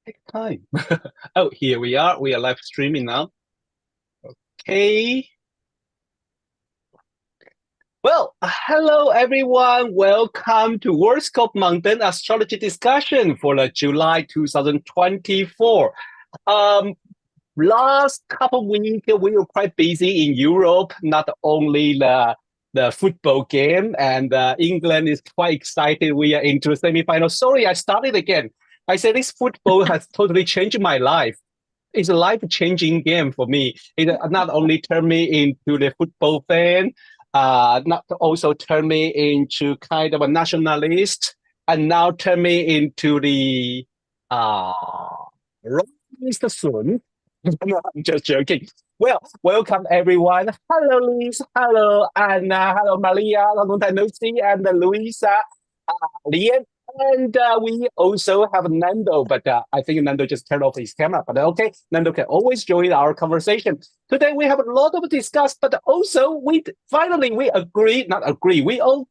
Take time. Oh, here we are. We are live streaming now. Okay. Well, hello everyone. Welcome to Worldscope Mundane Astrology discussion for the July 2024. Last couple of weeks we were quite busy in Europe. Not only the football game, and England is quite excited. We are into the semi-final. Sorry, I started again. I said this football has totally changed my life. It's a life-changing game for me. It not only turned me into the football fan, not also turned me into kind of a nationalist, and now turned me into the Mr. Sun. No, I'm just joking. Well, welcome everyone. Hello, Liz. Hello, Anna. Hello, Maria. Long time no see. And Luiza, Lianne. And we also have Nando, but I think Nando just turned off his camera. But okay, Nando can always join our conversation. Today we have a lot of discuss, but also we agree, not agree. We all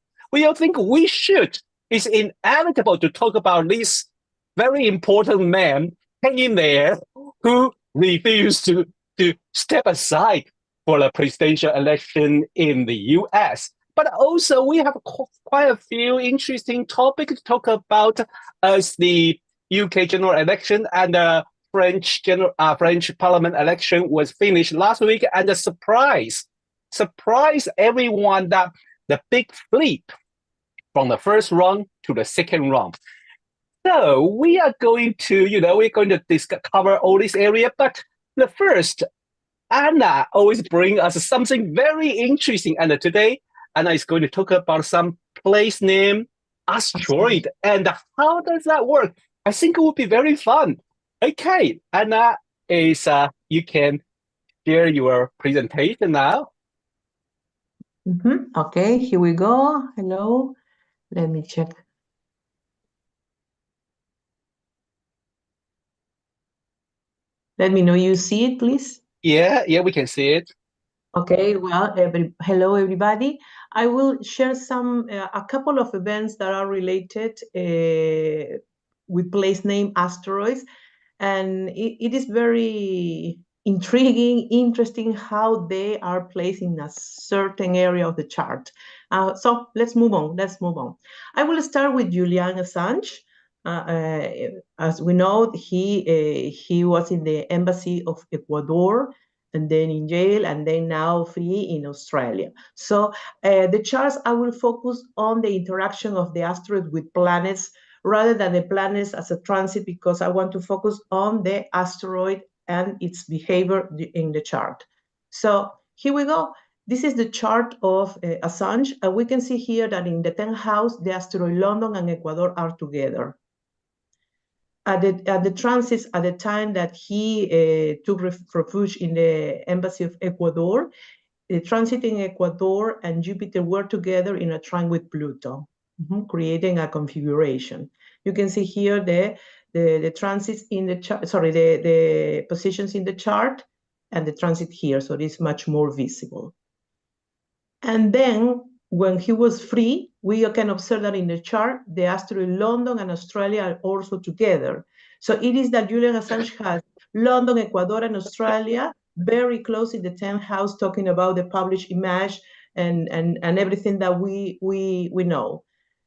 think we should. It's inevitable to talk about this very important man hanging there who refused to step aside for the presidential election in the US. But also, we have quite a few interesting topics to talk about as the UK general election and the French Parliament election was finished last week, and the surprise everyone that the big flip from the first round to the second round. So we are going to, cover all this area, but the first, Anna always bring us something very interesting, and today Anna is going to talk about some place name, asteroid, and how does that work? I think it will be very fun. Okay, Anna, you can share your presentation now. Okay, here we go. Hello, let me check. Let me know you see it, please. Yeah, we can see it. Okay, well, hello everybody. I will share a couple of events that are related with place name asteroids, and it is very intriguing, interesting how they are placed in a certain area of the chart. So let's move on. I will start with Julian Assange. As we know, he was in the embassy of Ecuador, and then in jail, and then now free in Australia. So the charts, I will focus on the interaction of the asteroid with planets rather than the planets as a transit, because I want to focus on the asteroid and its behavior in the chart. So here we go. This is the chart of Assange, and we can see here that in the 10th house, the asteroid London and Ecuador are together. At the transits, at the time that he took refuge in the embassy of Ecuador, the transit in Ecuador and Jupiter were together in a trine with Pluto, creating a configuration. You can see here the transits in the chart, the positions in the chart and the transit here, so it is much more visible. And then when he was free, we can observe that in the chart, the asteroid London and Australia are also together. So it is that Julian Assange has London, Ecuador, and Australia very close in the 10th house, talking about the published image and everything that we know.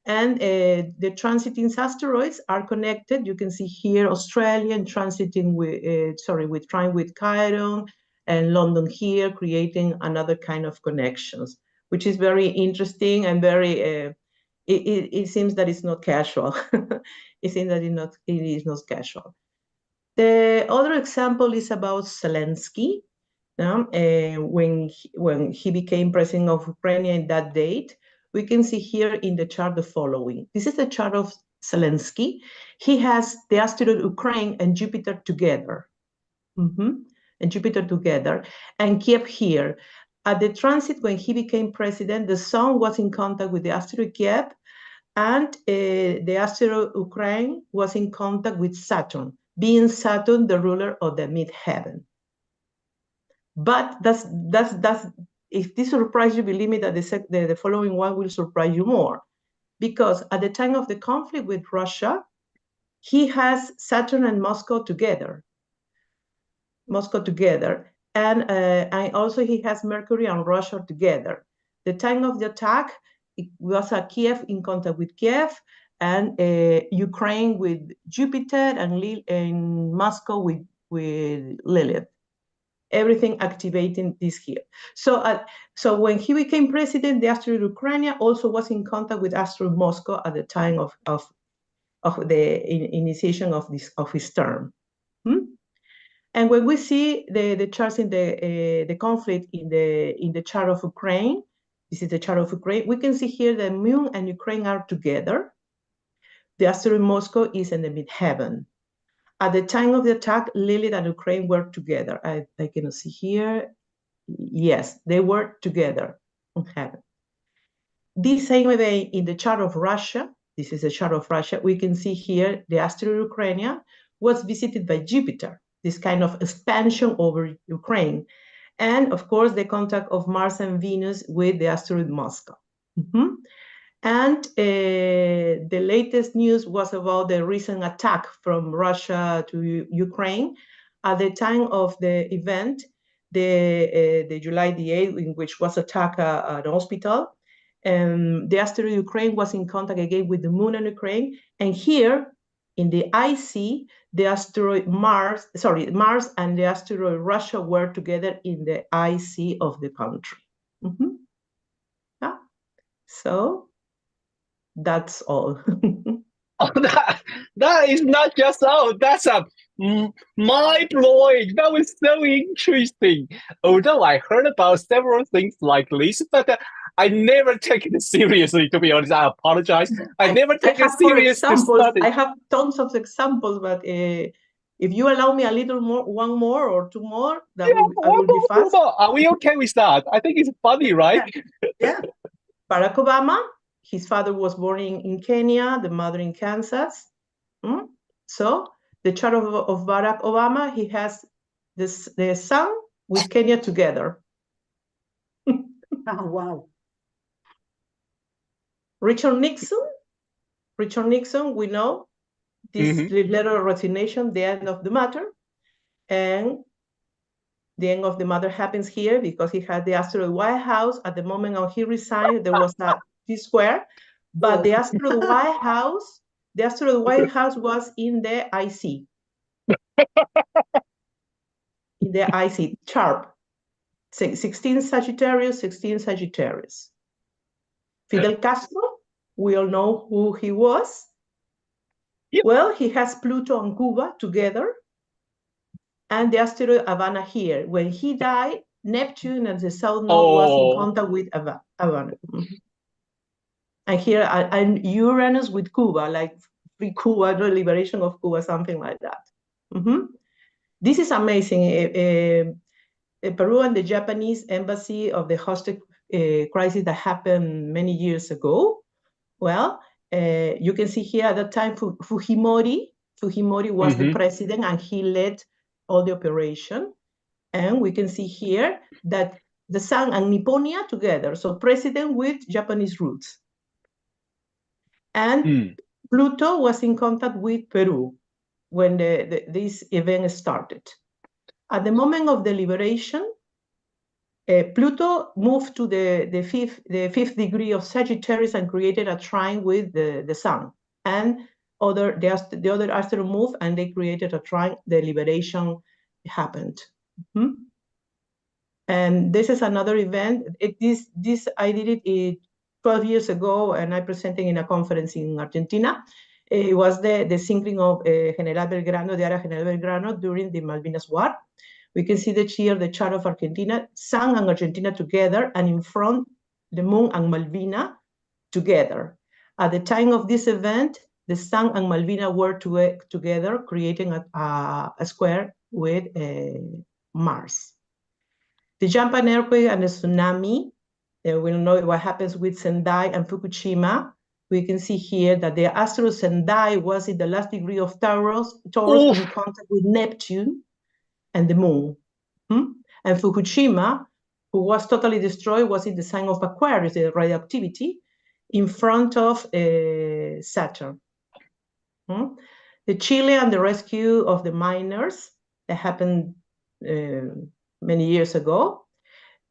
And the transiting asteroids are connected. You can see here Australian transiting with trine with Chiron, and London here, creating another kind of connections, which is very interesting and very, it seems that it's not casual. It seems that it is not casual. The other example is about Zelensky. When he became president of Ukraine in that date, we can see here in the chart the following. This is the chart of Zelensky. He has the asteroid Ukraine and Jupiter together. And Jupiter together, and Kiev here. At the transit, when he became president, the sun was in contact with the asteroid Kiev, and the asteroid Ukraine was in contact with Saturn, being Saturn the ruler of the midheaven. But if this surprises you, believe me that the following one will surprise you more, because at the time of the conflict with Russia, he has Saturn and Moscow together. And also he has Mercury and Russia together. The time of the attack, it was Kiev in contact with Kiev, and Ukraine with Jupiter, and Moscow with Lilith. Everything activating this here. So when he became president, the asteroid Ukraine also was in contact with asteroid Moscow at the time of the initiation of his term. And when we see the charts in the conflict in the chart of Ukraine, this is the chart of Ukraine, we can see here the Moon and Ukraine are together. The asteroid Moscow is in the midheaven. At the time of the attack, Lilith and Ukraine were together. I cannot see here. Yes, they were together in heaven. This same way in the chart of Russia, this is a chart of Russia, we can see here the asteroid Ukraine was visited by Jupiter, this kind of expansion over Ukraine. And of course, the contact of Mars and Venus with the asteroid Moscow. And the latest news was about the recent attack from Russia to Ukraine. At the time of the event, the July the 8th, in which was attacked at an hospital, the asteroid Ukraine was in contact again with the Moon and Ukraine. And here in the IC, the asteroid Mars and the asteroid Russia were together in the IC of the country. So that's all. Oh, that is not just all. That's a mind-blowing. That was so interesting. Although I heard about several things like this, but I never take it seriously, to be honest. I apologize. I never take it seriously. I have tons of examples, but if you allow me a little more, one more or two more, I will be fast. Are we okay with that? I think it's funny, right? Yeah. Barack Obama, his father was born in Kenya, the mother in Kansas. So the chart of Barack Obama, he has the sun with Kenya together. Oh, wow. Richard Nixon, we know this letter of resignation, the end of the matter. And the end of the matter happens here because he had the asteroid White House. At the moment when he resigned, there was a T-square, but the asteroid White House was in the IC. In the IC, sharp. 16 Sagittarius. Fidel Castro, we all know who he was. Yep. Well, he has Pluto and Cuba together, and the asteroid Havana here. When he died, Neptune and the South Node was in contact with Havana. And here, and Uranus with Cuba, like free Cuba, the liberation of Cuba, something like that. This is amazing. Peru and the Japanese embassy of the hostage crisis that happened many years ago. Well, you can see here at that time Fujimori was the president, and he led all the operation. And we can see here that the Sun and Nipponia together, so president with Japanese roots. And Pluto was in contact with Peru when this event started. At the moment of the liberation, Pluto moved to the fifth degree of Sagittarius and created a trine with the Sun. And the other asteroid moved, and they created a trine. The liberation happened. And this is another event. This I did it 12 years ago, and I presented in a conference in Argentina. It was the sinking of General Belgrano, the area General Belgrano, during the Malvinas War. We can see here the chart of Argentina, Sun and Argentina together, and in front, the Moon and Malvina together. At the time of this event, the Sun and Malvina were together, creating a square with Mars. The Japan earthquake and the tsunami, we'll know what happens with Sendai and Fukushima. We can see here that the asteroid Sendai was in the last degree of Taurus in contact with Neptune and the Moon. And Fukushima, who was totally destroyed, was in the sign of Aquarius, the radioactivity, in front of Saturn. The Chile and the rescue of the miners that happened many years ago.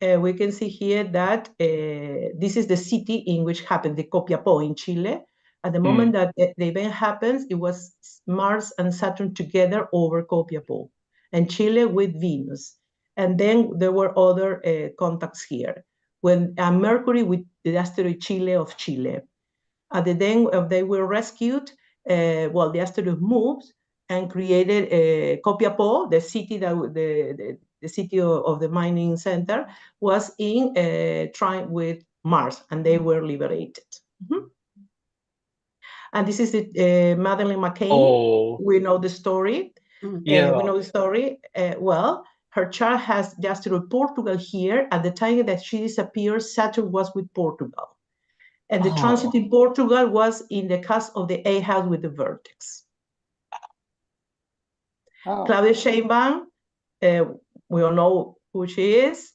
We can see here that this is the city in which happened, the Copiapó in Chile. At the moment that the event happens, it was Mars and Saturn together over Copiapó, and Chile with Venus. And then there were other contacts here. When Mercury with the asteroid Chile of Chile. At the time they were rescued, well, the asteroid moved and created Copiapó, the city that the city of the mining center was in trying with Mars, and they were liberated. And this is Madeleine McCain. Oh. We know the story. Yeah. We know the story. Well, her chart has the asteroid Portugal here. At the time that she disappeared, Saturn was with Portugal. And the transit in Portugal was in the cusp of the 8th house with the vertex. Claudia Sheinbaum, we all know who she is.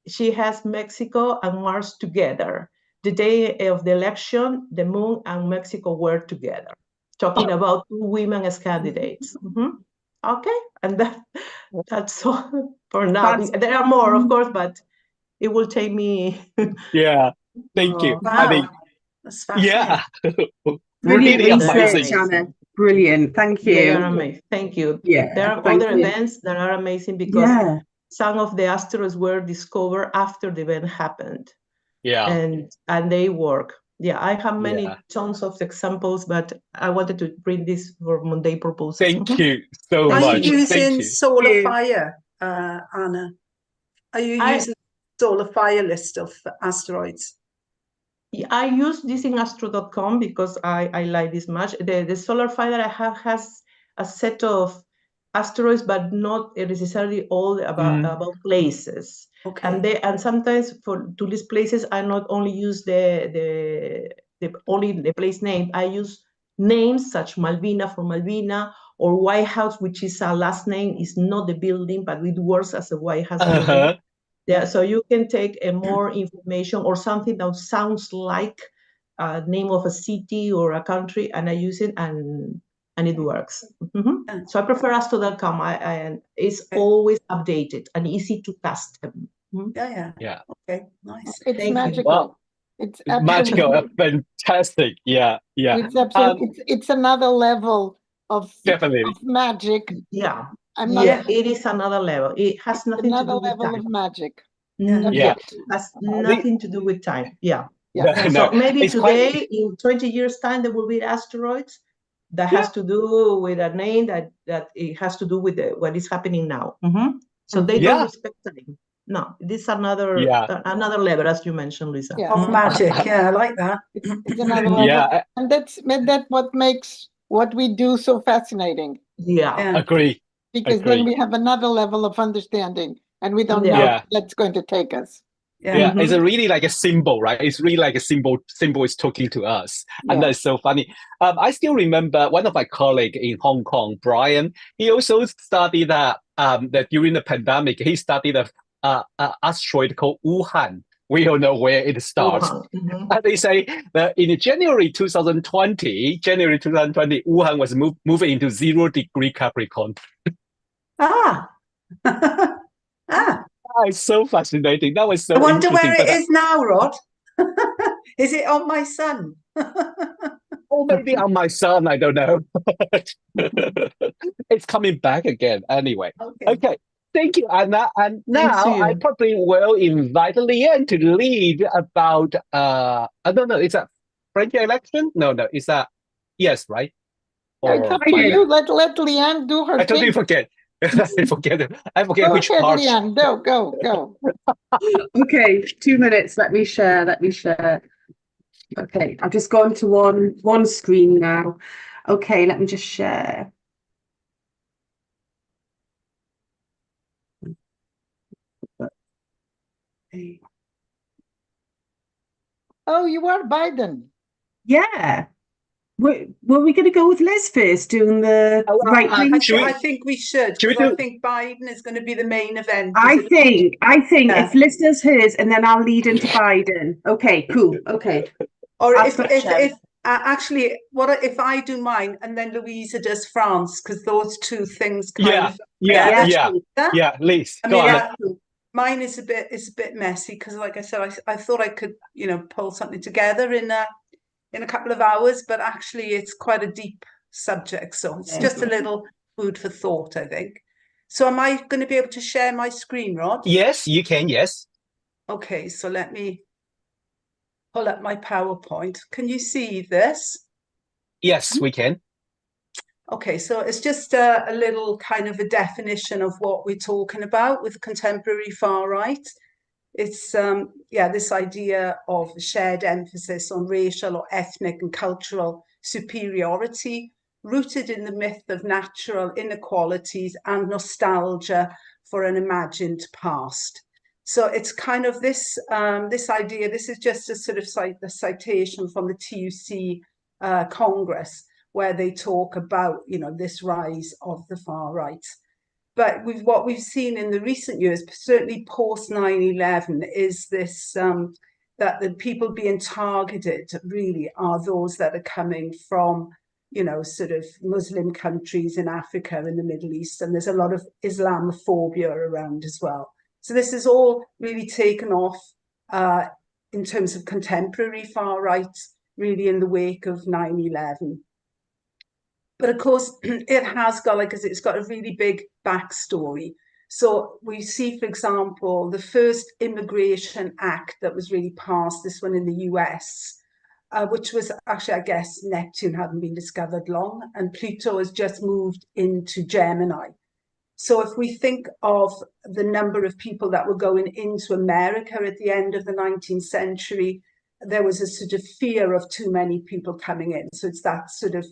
She has Mexico and Mars together. The day of the election, the moon and Mexico were together, talking about 2 women as candidates. Okay, and that's all for now. There are more, of course, but it will take me. Yeah, thank you. Wow. I mean, That's fascinating. yeah, Brilliant really research, amazing. Anna. Brilliant. Thank you. They are amazing. Thank you. Yeah. There are thank other you. events that are amazing because some of the asteroids were discovered after the event happened. Yeah. And they work. Yeah, I have many tons of examples, but I wanted to bring this for Mundane purposes. Thank you so Are much. you using Thank you. solar fire, Anna? Are you using solar fire list of asteroids? I use this in astro.com because I like this much. The solar fire that I have has a set of asteroids, but not necessarily all about places. Okay. And sometimes to list places, I not only use the place name. I use names such Malvina for Malvina, or White House, which is a last name, is not the building, but it works as a White House building. Yeah, so you can take more information or something that sounds like a name of a city or a country, and I use it and it works. So I prefer astro.com. And it's always updated and easy to custom. Yeah. Okay, nice. It's magical. Well, it's magical, fantastic. Yeah. It's absolutely. It's another level of Definitely magic. Yeah. It is another level. It has nothing to do with level time. of magic. It has nothing to do with time. No, So maybe it's today, in 20 years' time, there will be asteroids that has to do with a name that it has to do with what is happening now. So they don't respect time. No, this is another level, as you mentioned, Luiza. Of magic. Yeah, I like that. It's another level. And that's what makes what we do so fascinating. Agree. Because then we have another level of understanding, and we don't know where that's going to take us. It's a really like a symbol, right? It's really like a symbol is talking to us. And that's so funny. I still remember one of my colleagues in Hong Kong, Brian, he also studied that during the pandemic, he studied an asteroid called Wuhan. We all know where it starts. And they say that in January 2020, Wuhan was moving into 0 degree Capricorn. It's so fascinating. That was so I wonder interesting. where it is now, Rod. Is it on my sun? Or maybe on my sun, I don't know. It's coming back again anyway. Okay. Thank you, Anna. And now I probably will invite Lianne to lead about, I don't know, is that French election? No, it's that, yes, right? Let Lianne do her thing. I totally forget. I forget which part. Lianne, go. Okay, 2 minutes. Let me share. Okay, I've just gone to one screen now. Okay, let me just share. Oh, you are Biden. Yeah. Were we going to go with Liz first doing the right thing? I think we should. I think Biden is going to be the main event. I think if Liz does hers and then I'll lead into Biden. Okay, cool. Okay. Or Actually, if I do mine and then Luiza does France, because those two things kind of Liz, go on. Mine is a bit messy because, like I said, I thought I could, pull something together in a couple of hours, but actually it's quite a deep subject, so it's just a little food for thought, I think. So am I going to be able to share my screen, Rod? Yes, you can. Yes. Okay, so let me pull up my PowerPoint. Can you see this? Yes, we can. Okay, so it's just a little kind of a definition of what we're talking about with contemporary far right. It's this idea of shared emphasis on racial or ethnic and cultural superiority, rooted in the myth of natural inequalities and nostalgia for an imagined past. So it's kind of this idea. This is just a sort of citation from the TUC Congress, where they talk about this rise of the far right. But what we've seen in the recent years, certainly post 9/11, is this that the people being targeted really are those that are coming from sort of Muslim countries in Africa and the Middle East, and there's a lot of Islamophobia around as well. So this is all really taken off in terms of contemporary far right, really in the wake of 9/11. But of course, it has got it's got a really big backstory. So we see, for example, the first Immigration Act that was really passed, this one in the US, which was actually, I guess, Neptune hadn't been discovered long, and Pluto has just moved into Gemini. So if we think of the number of people that were going into America at the end of the 19th century, there was a sort of fear of too many people coming in. So it's that sort of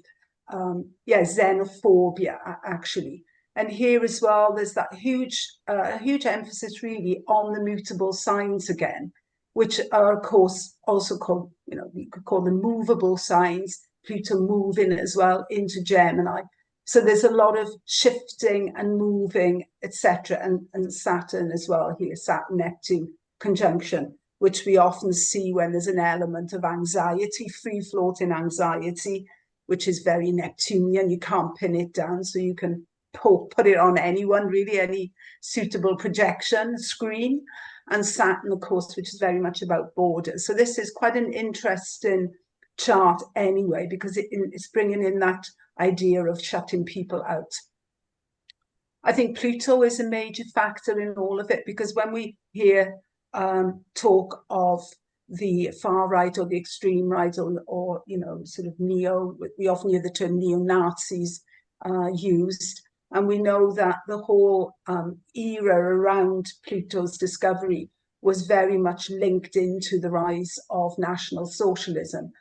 xenophobia, actually. And here as well, there's that huge emphasis really on the mutable signs again, which are, of course, also called, we could call them movable signs, Pluto moving as well into Gemini. So there's a lot of shifting and moving, etc. And Saturn as well here, Saturn-Neptune conjunction, which we often see when there's an element of anxiety, free-floating anxiety, which is very Neptunian. You can't pin it down, so you can put it on anyone, really, any suitable projection screen. And Saturn, of course, which is very much about borders. So this is quite an interesting chart anyway, because it's bringing in that idea of shutting people out. I think Pluto is a major factor in all of it, because when we hear talk of the far right or the extreme right or sort of neo, we often hear the term neo-Nazis used, and we know that the whole era around Pluto's discovery was very much linked into the rise of National Socialism.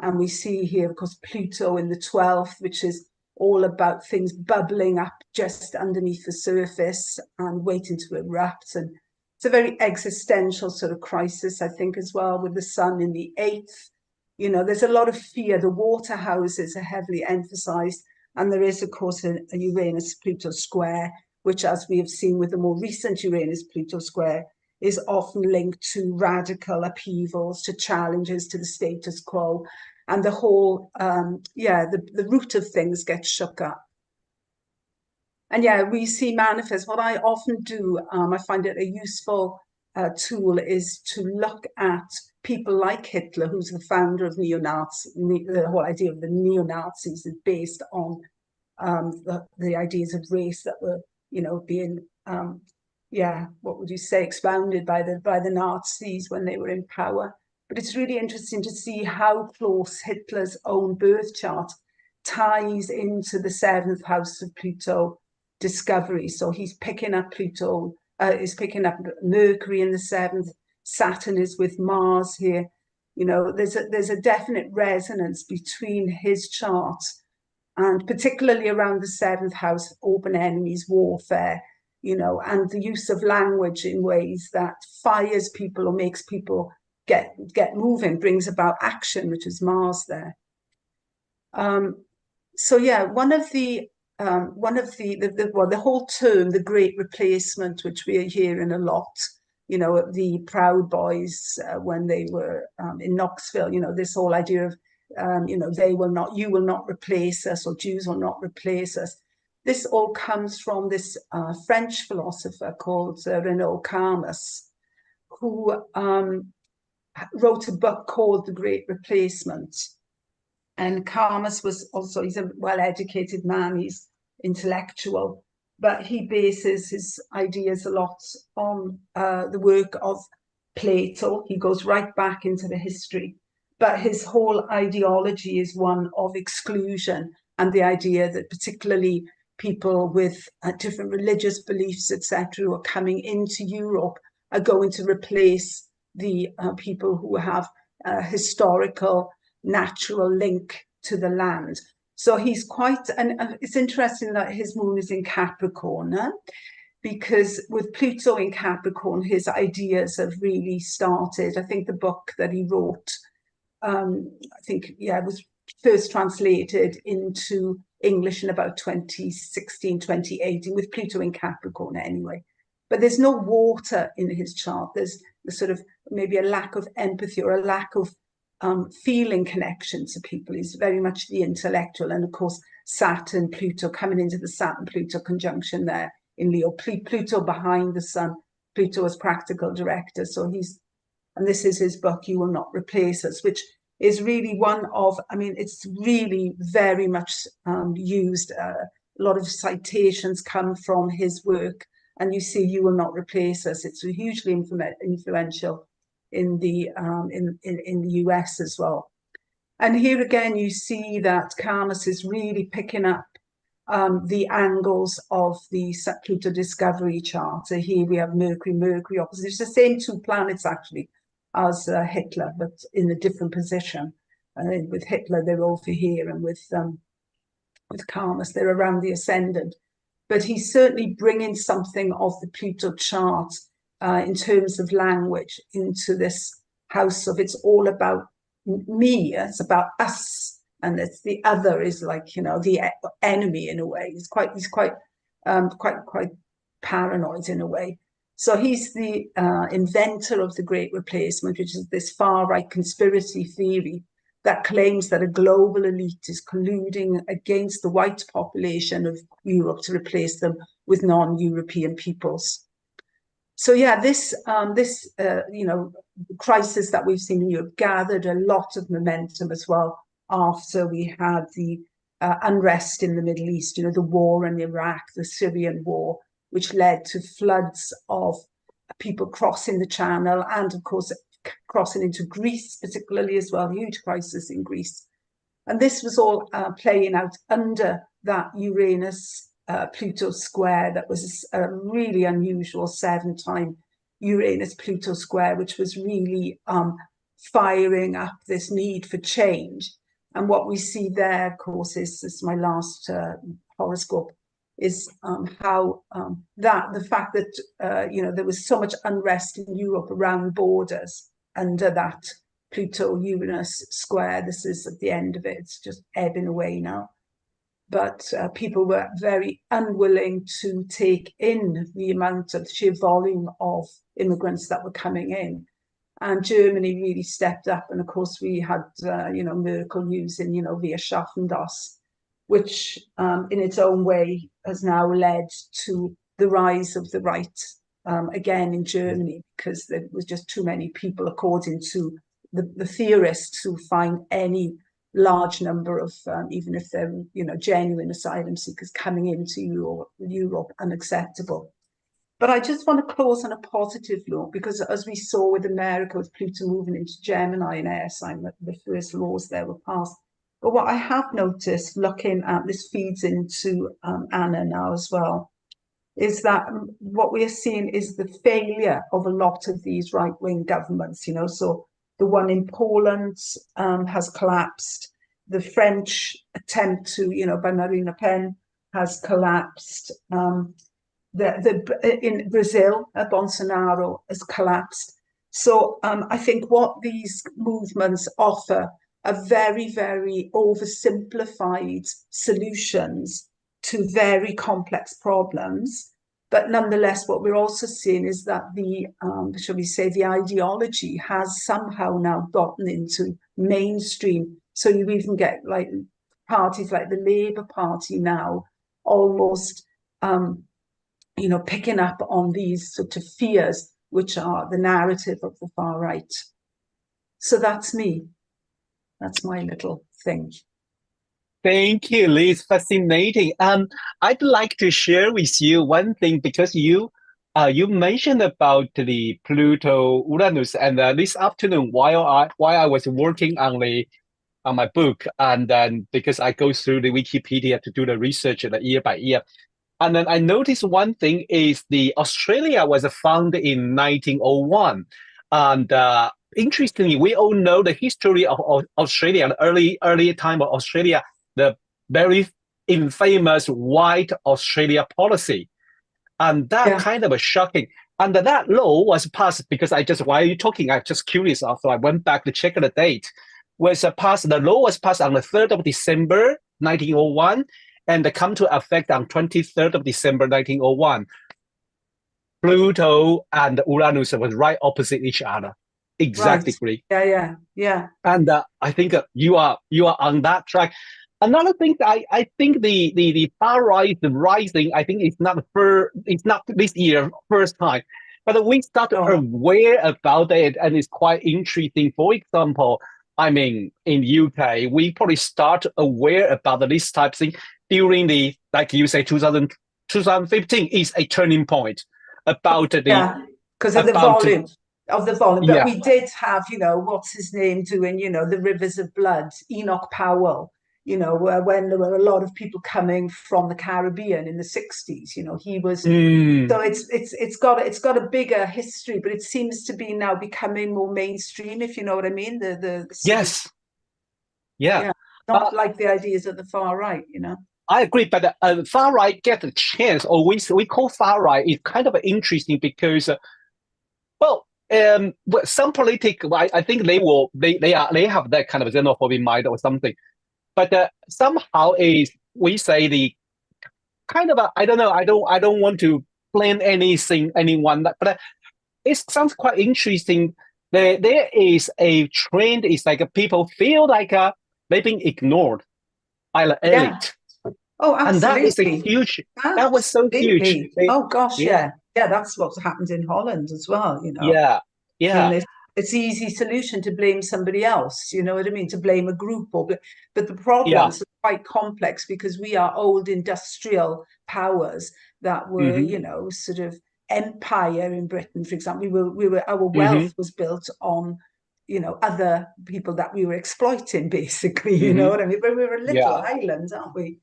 And we see here, of course, Pluto in the 12th, which is all about things bubbling up just underneath the surface and waiting to erupt. And it's a very existential sort of crisis, I think, as well, with the sun in the 8th. There's a lot of fear. The water houses are heavily emphasized. And there is, of course, a Uranus-Pluto square, which, as we have seen with the more recent Uranus-Pluto square, is often linked to radical upheavals, to challenges to the status quo. And the whole, the root of things gets shook up. And we see manifest. What I often do, I find it a useful tool, is to look at people like Hitler, who's the founder of neo-Nazi. The whole idea of the neo-Nazis is based on the ideas of race that were, being, what would you say, expounded by the Nazis when they were in power. But it's really interesting to see how close Hitler's own birth chart ties into the 7th house of Pluto discovery. So he's picking up Pluto, is picking up Mercury in the 7th. Saturn is with Mars here. There's a definite resonance between his chart and particularly around the 7th house, open enemies, warfare, and the use of language in ways that fires people or makes people get moving, brings about action, which is Mars there. One of the whole term, the Great Replacement, which we are hearing a lot, the Proud Boys when they were in Knoxville, this whole idea of you know, they will not, you will not replace us, or Jews will not replace us. This all comes from this French philosopher called Renaud Camus, who wrote a book called The Great Replacement. And Camus was also, he's a well-educated man, he's intellectual, but he bases his ideas a lot on the work of Plato. He goes right back into the history, but his whole ideology is one of exclusion, and the idea that particularly people with different religious beliefs, etc., who are coming into Europe are going to replace the people who have a historical, natural link to the land. So he's quite, and it's interesting that his moon is in Capricorn, because with Pluto in Capricorn, his ideas have really started. I think the book that he wrote, I think, yeah, it was first translated into English in about 2016, 2018, with Pluto in Capricorn anyway. But there's no water in his chart. There's sort of maybe a lack of empathy, or a lack of feeling connection to people. He's very much the intellectual. And of course, Saturn, Pluto, coming into the Saturn-Pluto conjunction there in Leo. Pluto behind the sun. Pluto as practical director. So he's, and this is his book, You Will Not Replace Us, which is really one of, I mean, it's really very much used. A lot of citations come from his work, and you see You Will Not Replace Us. It's hugely influential in the US as well. And here again, you see that Camus is really picking up the angles of the Pluto discovery chart. So here we have Mercury opposite. It's the same two planets actually as Hitler, but in a different position. And with Hitler, they're over here, and with Camus, they're around the ascendant. But he's certainly bringing something of the Pluto chart in terms of language into this house of, it's all about me, it's about us, and it's the other is like, you know, the enemy in a way. He's quite paranoid in a way. So he's the inventor of the Great Replacement, which is this far-right conspiracy theory that claims that a global elite is colluding against the white population of Europe to replace them with non-European peoples. So yeah, this you know, crisis that we've seen in Europe gathered a lot of momentum as well after we had the unrest in the Middle East, you know, the war in Iraq, the Syrian war, which led to floods of people crossing the Channel, and of course crossing into Greece particularly as well, huge crisis in Greece. And this was all playing out under that Uranus Pluto square that was a really unusual 7-time Uranus-Pluto square, which was really firing up this need for change. And what we see there, of course, is this, my last horoscope, is how the fact that you know, there was so much unrest in Europe around borders under that Pluto-Uranus square. This is at the end of it, it's just ebbing away now. But people were very unwilling to take in the amount of sheer volume of immigrants that were coming in. And Germany really stepped up. And of course, we had, you know, Merkel using, you know, Wir schaffen das, which in its own way has now led to the rise of the right again in Germany, because there was just too many people, according to the theorists, who find any large number of, even if they're, you know, genuine asylum seekers coming into Europe unacceptable. But I just want to close on a positive note, because as we saw with America, with Pluto moving into Gemini and air sign, the first laws there were passed. But what I have noticed, looking at this, feeds into Anna now as well, is that what we are seeing is the failure of a lot of these right-wing governments, you know. So the one in Poland has collapsed. The French attempt to, you know, by Marine Le Pen has collapsed. In Brazil, Bolsonaro has collapsed. So I think what these movements offer are very, very oversimplified solutions to very complex problems. But nonetheless, what we're also seeing is that the, shall we say, the ideology has somehow now gotten into mainstream So you even get like parties like the Labour Party now almost, you know, picking up on these sort of fears, which are the narrative of the far right. So that's me. That's my little thing. Thank you, Liz. Fascinating. I'd like to share with you one thing because you mentioned about the Pluto Uranus, and this afternoon while I was working on my book, and then because I go through the Wikipedia to do the research year by year, and then I noticed one thing is the Australia was founded in 1901, and interestingly, we all know the history of Australia, the early time of Australia, the very infamous White Australia policy. And that kind of was shocking. And that law was passed because while you're talking, I'm just curious. So I went back to check the date. The law was passed on the 3rd of December, 1901, and come to effect on 23rd of December, 1901. Pluto and Uranus was right opposite each other. Exactly. Right. Yeah. And I think you are on that track. Another thing, I think the far right, the rising, I think it's not this year first time, but we start aware about it, and it's quite interesting. For example, I mean, in UK, we probably start aware about this type of thing during the, like you say, 2015 is a turning point about because of the volume. But we did have, you know, what's his name doing, you know, the Rivers of Blood, Enoch Powell, you know, when there were a lot of people coming from the Caribbean in the 60s, you know, he was, so it's got a bigger history, but it seems to be now becoming more mainstream, if you know what I mean. Yes. Yeah. Not like the ideas of the far right, you know. I agree, but far right get a chance, or we call far right, is kind of interesting because, some politics, I think they have that kind of xenophobic mind or something. But somehow we say the kind of I don't know. I don't want to blame anyone. But it sounds quite interesting. There is a trend. It's like people feel like they've been ignored by the elite. Oh, absolutely. And that is a huge. Absolutely. That was so huge. Oh gosh, yeah. That's what's happened in Holland as well. You know. Yeah. I mean, it's an easy solution to blame somebody else, you know what I mean, to blame a group, but the problems are quite complex because we are old industrial powers that were, you know, sort of empire in Britain, for example. Our wealth was built on, you know, other people that we were exploiting, basically, you know what I mean? But we're a little island, aren't we?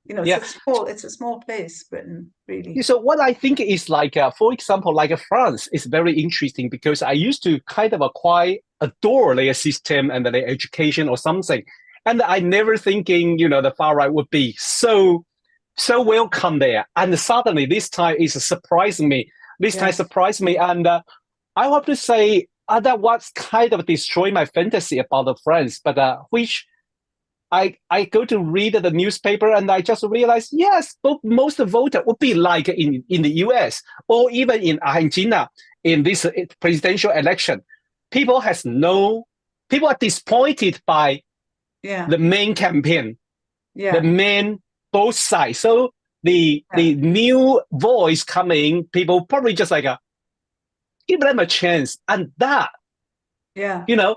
You know, it's a small place, Britain, really. So what I think is like, for example, like France is very interesting because I used to kind of quite adore their system and their education or something. And I never thinking, you know, the far right would be so welcome there. And suddenly this time is surprising me. And I have to say that was kind of destroy my fantasy about the France, but which I go to read the newspaper and I just realize, yes, most voter would be like in the US or even in Argentina in this presidential election. People are disappointed by the main campaign, the main both sides. So the new voice coming, people probably just like give them a chance, and that, you know.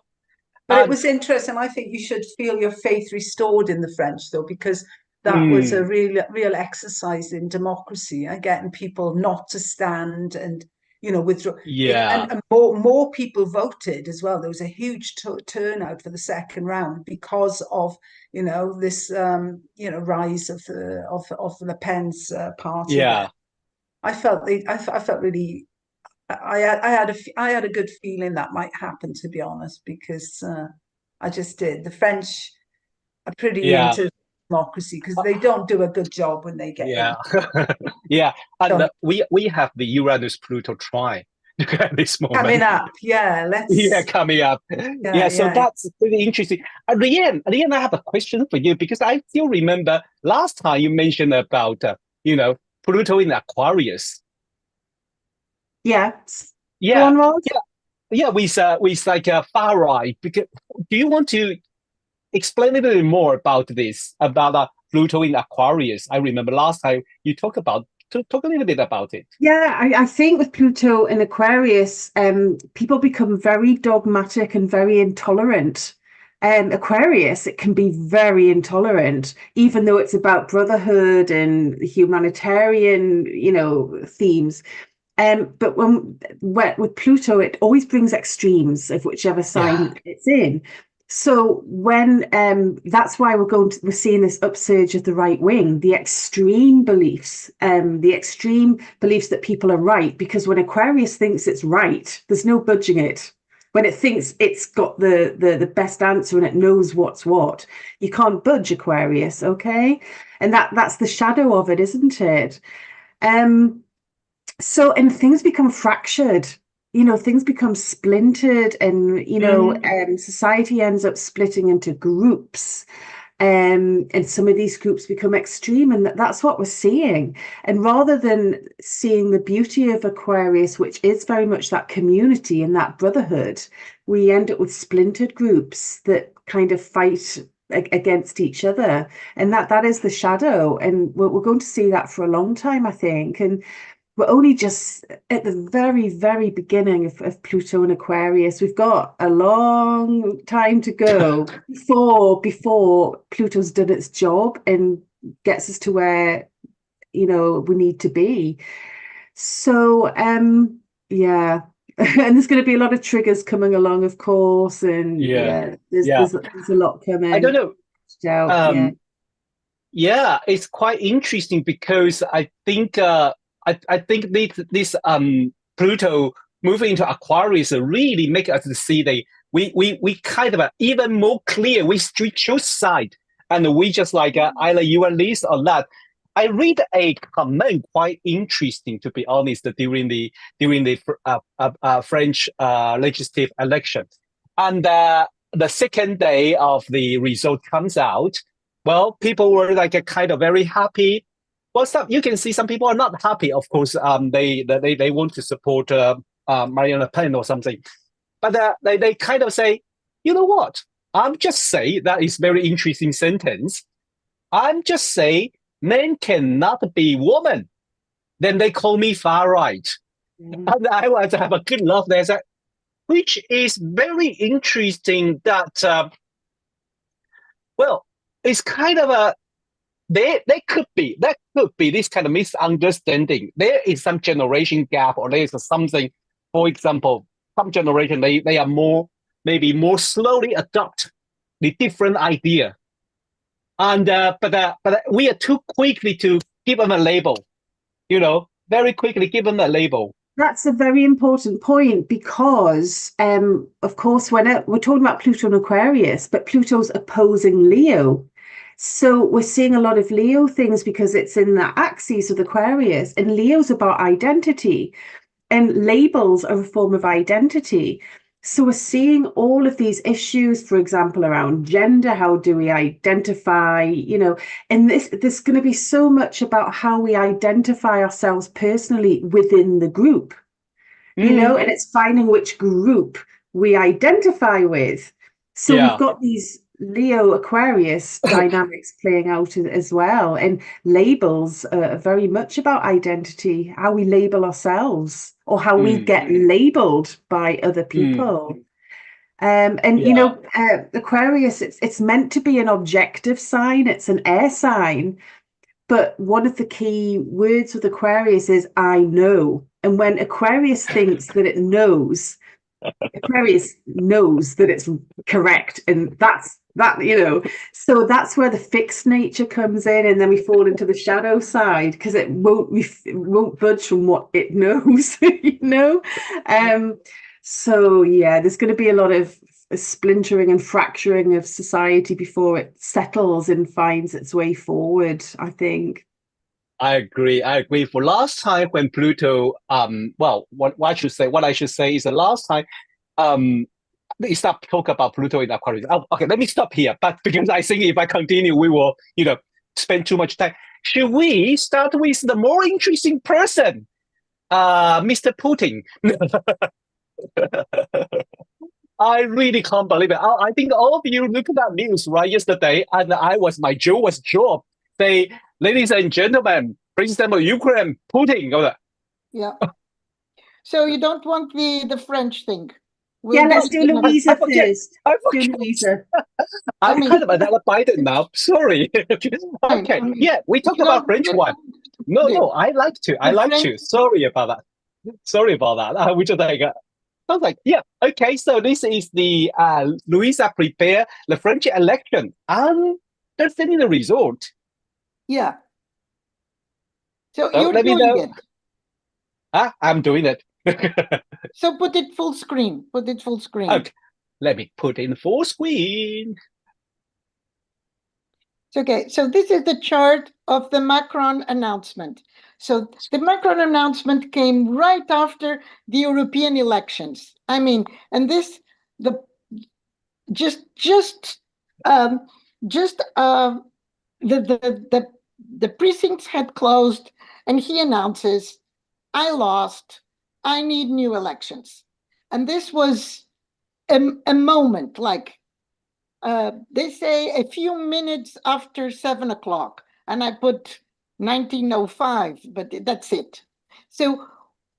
But it was interesting. I think you should feel your faith restored in the French, though, because that was a real exercise in democracy and getting people not to stand and, you know, withdraw. And more people voted as well. There was a huge turnout for the second round because of, you know, this, you know, rise of Le Pen's party. Yeah, I felt really. I had a good feeling that might happen, to be honest, because I just did. The French are pretty into democracy because they don't do a good job when they get in. And we have the Uranus Pluto trine at this moment coming up. Coming up. So that's pretty interesting. Lianne, I have a question for you because I still remember last time you mentioned about you know, Pluto in Aquarius. With like a far right. Because do you want to explain a little bit more about this, about Pluto in Aquarius? I remember last time you talk a little bit about it. Yeah, I think with Pluto in Aquarius, people become very dogmatic and very intolerant. Aquarius, it can be very intolerant, even though it's about brotherhood and humanitarian, themes. But with Pluto, it always brings extremes of whichever sign it's in. So when that's why we're seeing this upsurge of the right wing, the extreme beliefs that people are right, because when Aquarius thinks it's right, there's no budging it. When it thinks it's got the best answer and it knows what's what, you can't budge Aquarius, okay? And that's the shadow of it, isn't it? So, and things become fractured, things become splintered, and, society ends up splitting into groups. And some of these groups become extreme, and that's what we're seeing. And rather than seeing the beauty of Aquarius, which is very much that community and that brotherhood, we end up with splintered groups that kind of fight against each other. And that is the shadow. And we're going to see that for a long time, I think. And we're only just at the very, very beginning of Pluto and Aquarius. We've got a long time to go before Pluto's done its job and gets us to where, we need to be. So, yeah. And there's going to be a lot of triggers coming along, of course. And there's a lot coming. I don't know. Yeah, it's quite interesting because I think I think this Pluto moving into Aquarius really make us see we kind of even more clear. We choose side, and we just like either you and Liz or that. I read a comment quite interesting, to be honest, during the French legislative election, and the second day of the result comes out. Well, people were like kind of very happy. Well, you can see some people are not happy. Of course, they want to support Maria Le Pen or something, but they kind of say, you know what? I'm just say that is very interesting sentence. I'm just say men cannot be women. Then they call me far right, and I want to have a good laugh there, which is very interesting. That it's kind of a. There could be this kind of misunderstanding. There is some generation gap, or there is something. For example, some generation they are maybe more slowly adopt the different idea, and but we are too quickly to give them a label. Very quickly give them a label. That's a very important point because, of course, when we're talking about Pluto and Aquarius, but Pluto's opposing Leo. So we're seeing a lot of Leo things because it's in the axis of Aquarius, and Leo's about identity, and labels are a form of identity. So we're seeing all of these issues, for example, around gender. How do we identify, and there's going to be so much about how we identify ourselves personally within the group, and it's finding which group we identify with. So we've got these Leo Aquarius dynamics playing out as well, and labels are very much about identity, how we label ourselves or how we get labeled by other people. Aquarius, it's meant to be an objective sign. It's an air sign, but one of the key words with Aquarius is I know. And when Aquarius thinks that it knows, Aquarius knows that it's correct, and that's so that's where the fixed nature comes in, and then we fall into the shadow side because it won't budge from what it knows. So there's going to be a lot of splintering and fracturing of society before it settles and finds its way forward, I think. I agree. For last time when Pluto, what I should say is the last time, they stop talk about Pluto in Aquarius. Oh, okay, let me stop here. But because I think if I continue, we will, spend too much time. Should we start with the more interesting person, Mr. Putin? I really can't believe it. I think all of you looked at that news right yesterday, and my jaw was dropped. Say, ladies and gentlemen, President of Ukraine, Putin. Yeah. So you don't want the French thing? Yeah, let's do Luiza forget. first. I Do forget. Luiza. I'm kind of another Biden now. Sorry. Okay. Yeah, we talk about French one. No, I like to. I like to. Sorry about that. Sorry about that. We just like. I was like, yeah, okay. So this is the Luiza prepare the French election, and they're sending the result. Yeah. So So you're let me doing know. it. I'm doing it. So put it full screen. Put it full screen. Okay. Let me put in full screen. Okay, so this is the chart of the Macorn announcement. So the Macorn announcement came right after the European elections. I mean, and this the the precincts had closed, and he announces, "I lost. I need new elections," and this was a moment like. They say a few minutes after 7 o'clock, and I put 1905, but that's it. So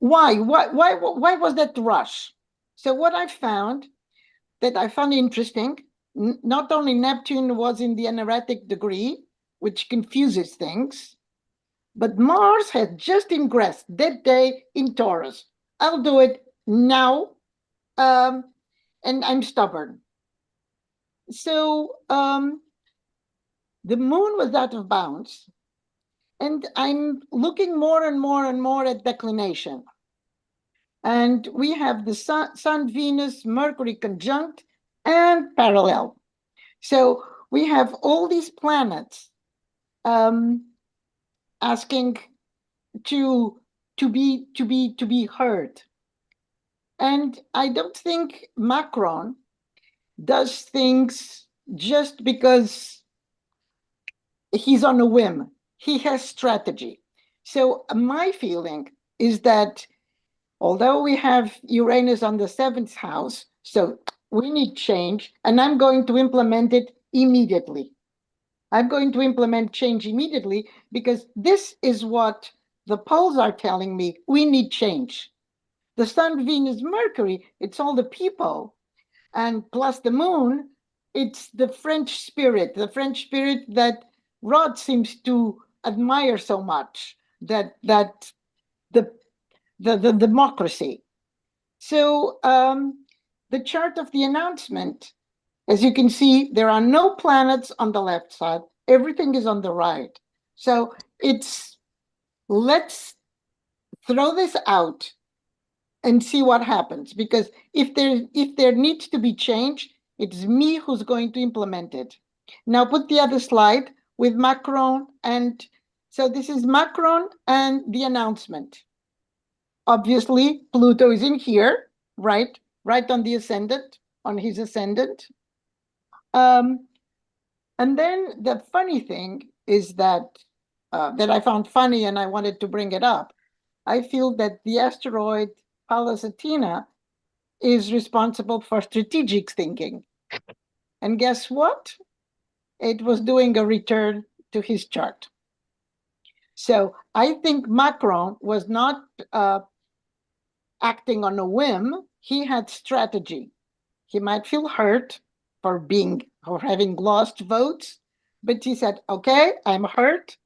why was that rush? So what I found interesting, not only Neptune was in the anaretic degree, which confuses things, but Mars had just ingressed that day in Taurus. I'll do it now, and I'm stubborn. So the moon was out of bounds, and I'm looking more and more at declination. And we have the Sun, Venus, Mercury conjunct and parallel. So we have all these planets asking to be heard. And I don't think Macorn does things just because he's on a whim. He has strategy. So my feeling is that although we have Uranus on the 7th house, so we need change, and I'm going to implement it immediately. I'm going to implement change immediately because this is what the poles are telling me. We need change. The Sun, Venus, Mercury, it's all the people. And plus the moon, it's the French spirit that Rod seems to admire so much, that the democracy. So the chart of the announcement, as you can see, there are no planets on the left side. Everything is on the right. So let's throw this out and see what happens. Because if there needs to be change, it's me who's going to implement it. Now put the other slide with Macorn, and so this is Macorn and the announcement. Obviously, Pluto is in here, right on the ascendant, on his ascendant. And then the funny thing is that I found funny, and I wanted to bring it up. I feel that the asteroid Pallas Athena is responsible for strategic thinking. And guess what? It was doing a return to his chart. So I think Macorn was not acting on a whim. He had strategy. He might feel hurt for having lost votes, but he said, okay, I'm hurt.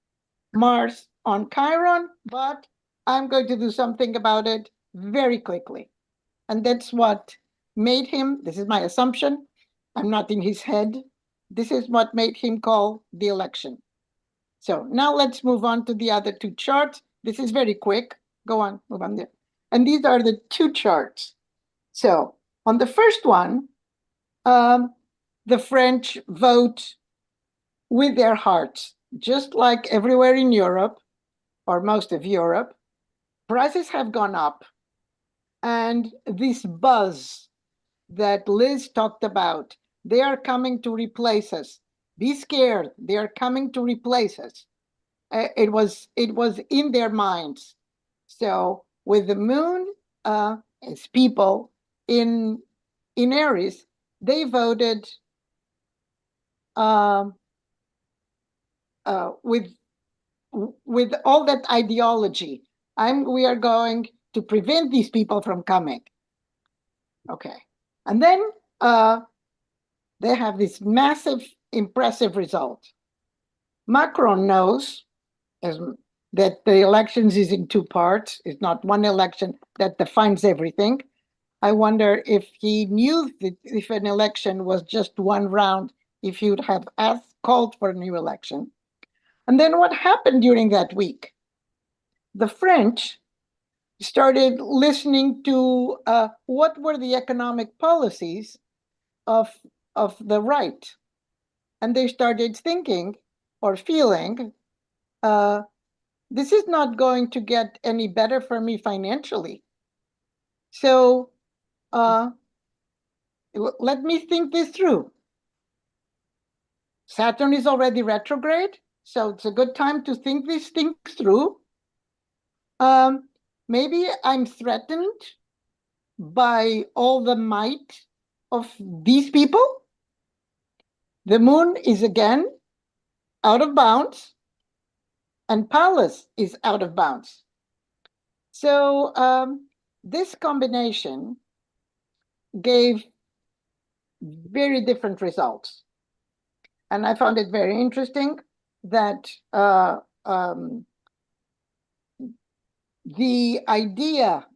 Mars on Chiron, but I'm going to do something about it very quickly. And that's what made him, this is my assumption, I'm not in his head, this is what made him call the election. So now let's move on to the other two charts. This is very quick. Go on, move on there. And these are the two charts. So on the first one, the French vote with their hearts, just like everywhere in Europe, or most of Europe. Prices have gone up. And this buzz that Liz talked about, they are coming to replace us. Be scared, they are coming to replace us. It was in their minds. So with the moon as people in in Aries, they voted with all that ideology. We are going to prevent these people from coming. Okay. And then they have this massive, impressive result. Macron knows that the elections is in two parts. It's not one election that defines everything. I wonder if he knew that if an election was just one round, if he would have called for a new election. And then what happened during that week? The French started listening to what were the economic policies of the right. And they started thinking or feeling, this is not going to get any better for me financially. So let me think this through. Saturn is already retrograde, so it's a good time to think these things through. Maybe I'm threatened by all the might of these people. The moon is again out of bounds, and Pallas is out of bounds. So this combination gave very different results. And I found it very interesting that the idea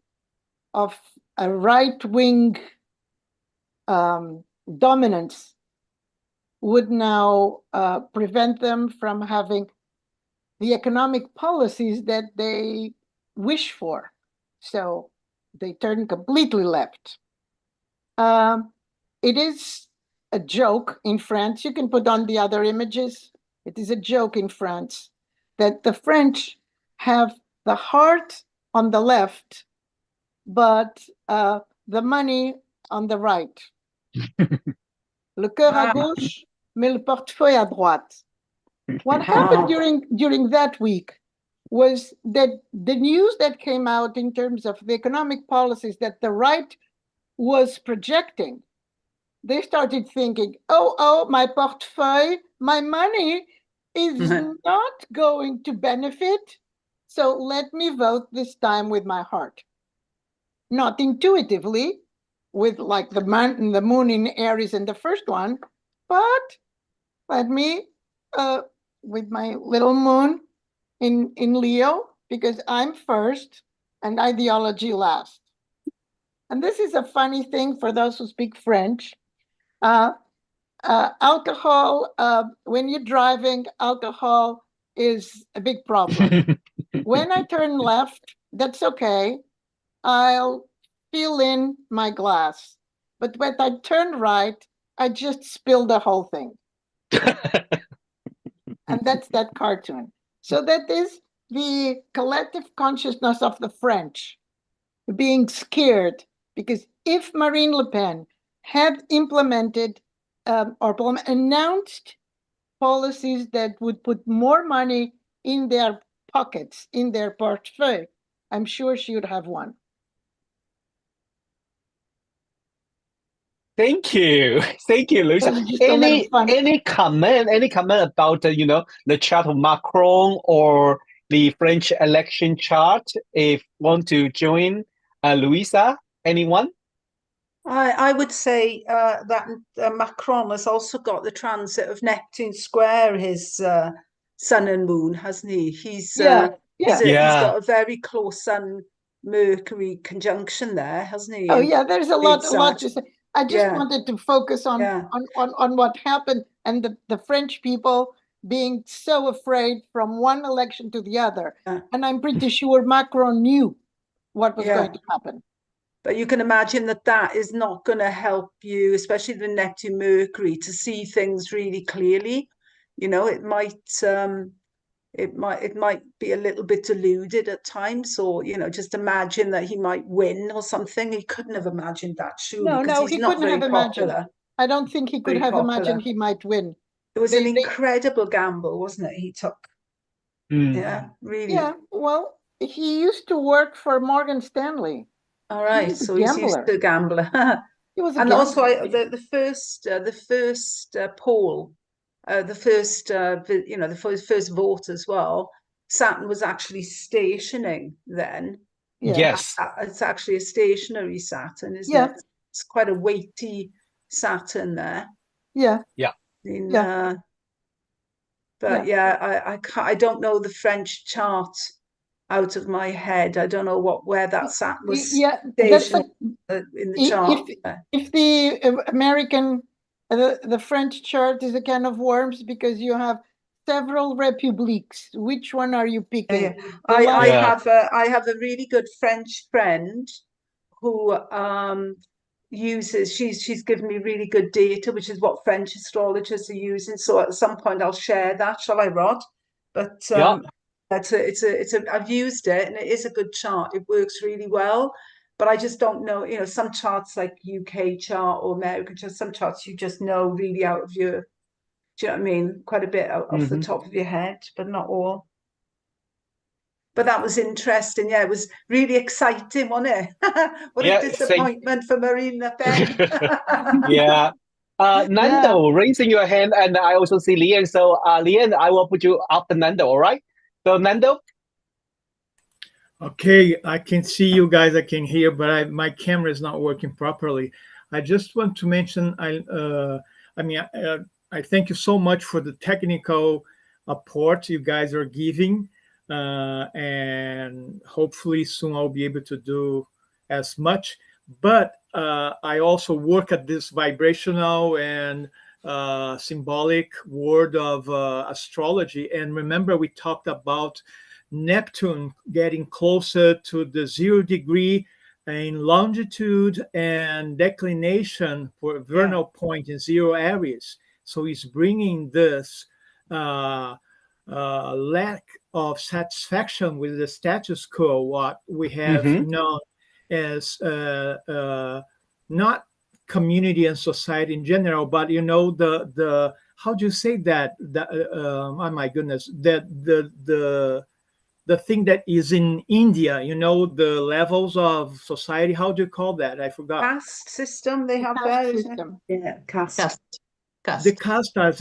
of a right-wing dominance would now prevent them from having the economic policies that they wish for. So they turn completely left. It is a joke in France. You can put on the other images. It is a joke in France that the French have the heart on the left, but the money on the right. Le cœur à gauche, mais le portefeuille à droite. What happened during that week was that the news that came out in terms of the economic policies that the right was projecting, they started thinking, oh, my portefeuille, my money is not going to benefit, so let me vote this time with my heart. Not intuitively, with like the moon in Aries in the first one, but let me, with my little moon in Leo, because I'm first and ideology last. And this is a funny thing for those who speak French. Alcohol, when you're driving, alcohol is a big problem. When I turn left, that's okay. I'll fill in my glass. But when I turn right, I just spill the whole thing. And that's that cartoon. So that is the collective consciousness of the French being scared, because if Marine Le Pen had implemented or announced policies that would put more money in their pockets, in their portfolio, I'm sure she would have won. Thank you, Luiza. Any comment about the chart of Macron or the French election chart? If want to join, Luiza, anyone? I would say that Macron has also got the transit of Neptune square his sun and moon, hasn't he? He's got a very close Sun Mercury conjunction there, hasn't he? Oh yeah, there's a lot to say. I just wanted to focus on what happened and the French people being so afraid from one election to the other. And I'm pretty sure Macron knew what was going to happen. But you can imagine that is not going to help you, especially the Neptune Mercury, to see things really clearly. It might be a little bit deluded at times, or just imagine that he might win or something. He couldn't have imagined that, surely. No, he couldn't have imagined. I don't think he could have imagined he might win. It was an incredible gamble, wasn't it? He took. Yeah, really. Yeah, well, he used to work for Morgan Stanley. All right, so he's used to gambler. It was a And gamble. also the first poll, the first vote as well. Saturn was actually stationing then. Yeah. Yes. It's actually a stationary Saturn, isn't Yeah. it? It's quite a weighty Saturn there. Yeah. But I don't know the French chart out of my head. I don't know where that Saturn was stationed in the chart. If the American, the French chart is a can of worms because you have several republiques. Which one are you picking? I have a really good French friend who she's given me really good data, which is what French astrologers are using. So at some point I'll share that, shall I, Rod? But I've used it and it is a good chart. It works really well. But I just don't know, some charts like UK chart or American chart, some charts you just know really out of your, do you know what I mean? Quite a bit off the top of your head, but not all. But that was interesting. Yeah, it was really exciting, wasn't it? What a disappointment for Marine Le Pen. Yeah. Nando, raising your hand, and I also see Lianne. So, Lianne, I will put you after Nando, all right? So, Nando? Okay, I can see you guys, I can hear, but my camera is not working properly. I just want to mention, I thank you so much for the technical support you guys are giving. And hopefully soon I'll be able to do as much. But I also work at this vibrational and symbolic world of astrology. And remember, we talked about Neptune getting closer to the 0 degree in longitude and declination for vernal point in 0 Aries. So he's bringing this lack of satisfaction with the status quo, what we have known as not community and society in general, but the how do you say that? Oh my goodness, that the thing that is in India, the levels of society. How do you call that? I forgot. Caste system they have there, isn't it? Yeah, caste. The castas,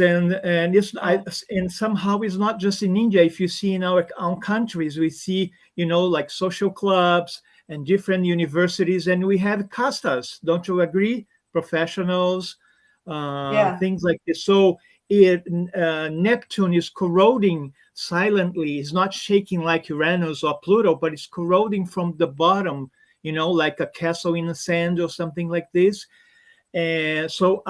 and somehow it's not just in India. If you see in our own countries, we see like social clubs and different universities, and we have castas. Don't you agree? Professionals, things like this. So Neptune is corroding silently. It's not shaking like Uranus or Pluto, but it's corroding from the bottom. Like a castle in the sand or something like this. And so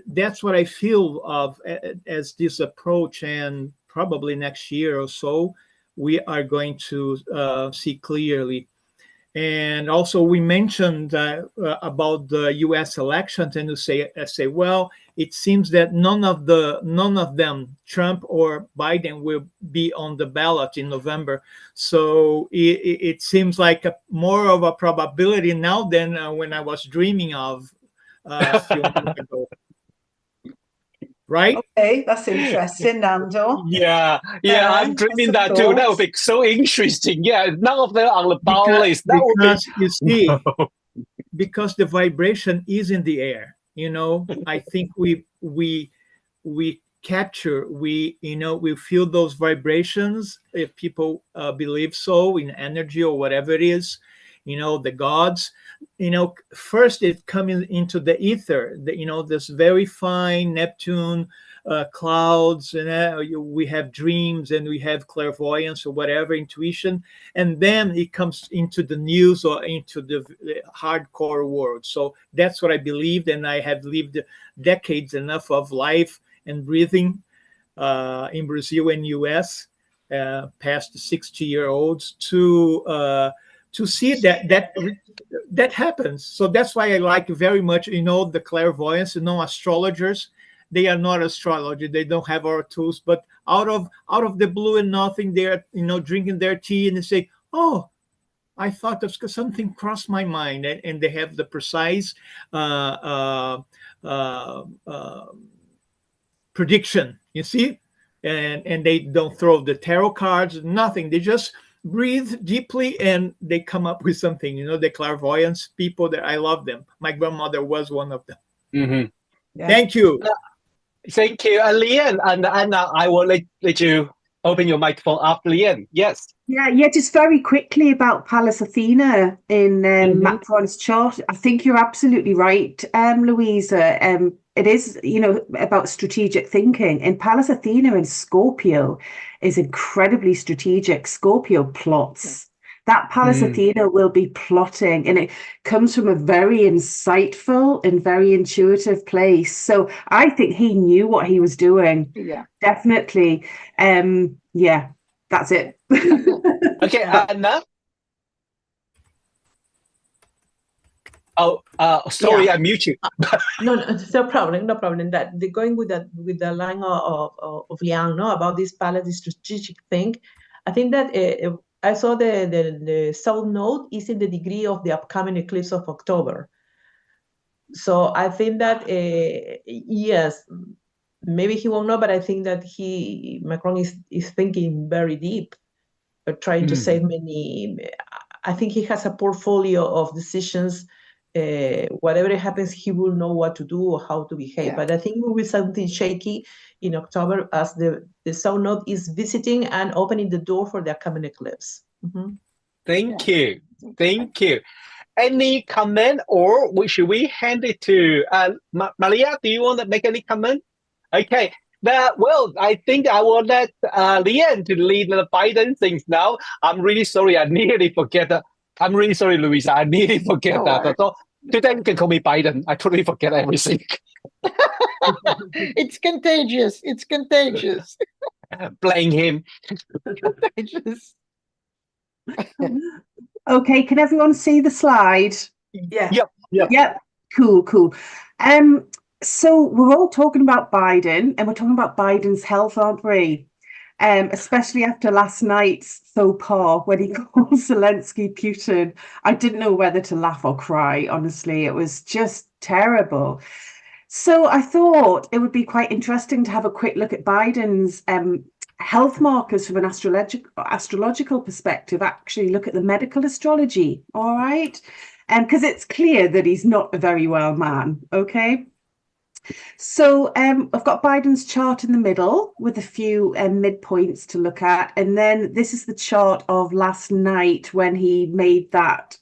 that's what I feel of as this approach, and probably next year or so we are going to see clearly. And also we mentioned about the U.S. elections, and you say, well, it seems that none of them, Trump or Biden, will be on the ballot in November. So it seems like more of a probability now than when I was dreaming of a few months ago. Right? Okay, that's interesting, Nando. Yeah, I'm dreaming that too. That would be so interesting. Yeah, none of them on the ballot list. You see, because the vibration is in the air. I think we capture, we feel those vibrations, if people believe so, in energy or whatever it is. The gods, first it comes into the ether, this very fine Neptune clouds, and we have dreams and we have clairvoyance or whatever, intuition, and then it comes into the news or into the hardcore world. So that's what I believed, and I have lived decades enough of life and breathing in Brazil and US, past 60-year-olds, to see that happens. So that's why I like very much, the clairvoyance. Astrologers, they are not astrology. They don't have our tools, but out of the blue and nothing, they're drinking their tea and they say, "Oh, I thought of something crossed my mind," and they have the precise prediction. You see, and they don't throw the tarot cards, nothing. They just breathe deeply and they come up with something. The clairvoyance people, that I love them. My grandmother was one of them. Mm-hmm. Yeah. Thank you. Thank you, Lianne. And Anna, I will let you open your microphone after Lianne. Yes. Yeah, just very quickly about Pallas Athena in Macorn's chart. I think you're absolutely right, Luiza. It is, about strategic thinking. And Pallas Athena in Scorpio is incredibly strategic. Scorpio plots. That Pallas Athena will be plotting, and it comes from a very insightful and very intuitive place. So I think he knew what he was doing. Yeah. Definitely. Yeah, that's it. Okay, Anna. Oh, sorry, Yeah. I mute you. No, no problem. That going with the line of Lianne, about this Pallas, this strategic thing. I think that I saw the south node is in the degree of the upcoming eclipse of October. So I think that yes, maybe he won't know, but I think that Macron is thinking very deep, trying to save many. I think he has a portfolio of decisions. Whatever happens, he will know what to do or how to behave. Yeah. But I think it will be something shaky in October as the South Node is visiting and opening the door for the upcoming eclipse. Thank you. Any comment, or should we hand it to Maria? Do you want to make any comment? Okay. Well, I think I will let Lianne to lead the Biden things now. I'm really sorry. I nearly forget that. I'm really sorry, Luiza. I nearly forget that. So today you can call me Biden. I totally forget everything. It's contagious. It's contagious. Blame him. Contagious. Okay, can everyone see the slide? Yeah. Yep. Cool. So we're all talking about Biden, and we're talking about Biden's health, aren't we? Especially after last night's faux pas when he called Zelensky Putin. I didn't know whether to laugh or cry, honestly. It was just terrible. So I thought it would be quite interesting to have a quick look at Biden's health markers from an astrological perspective, actually look at the medical astrology, all right? Because it's clear that he's not a very well man, okay? So I've got Biden's chart in the middle with a few midpoints to look at. And then this is the chart of last night when he made that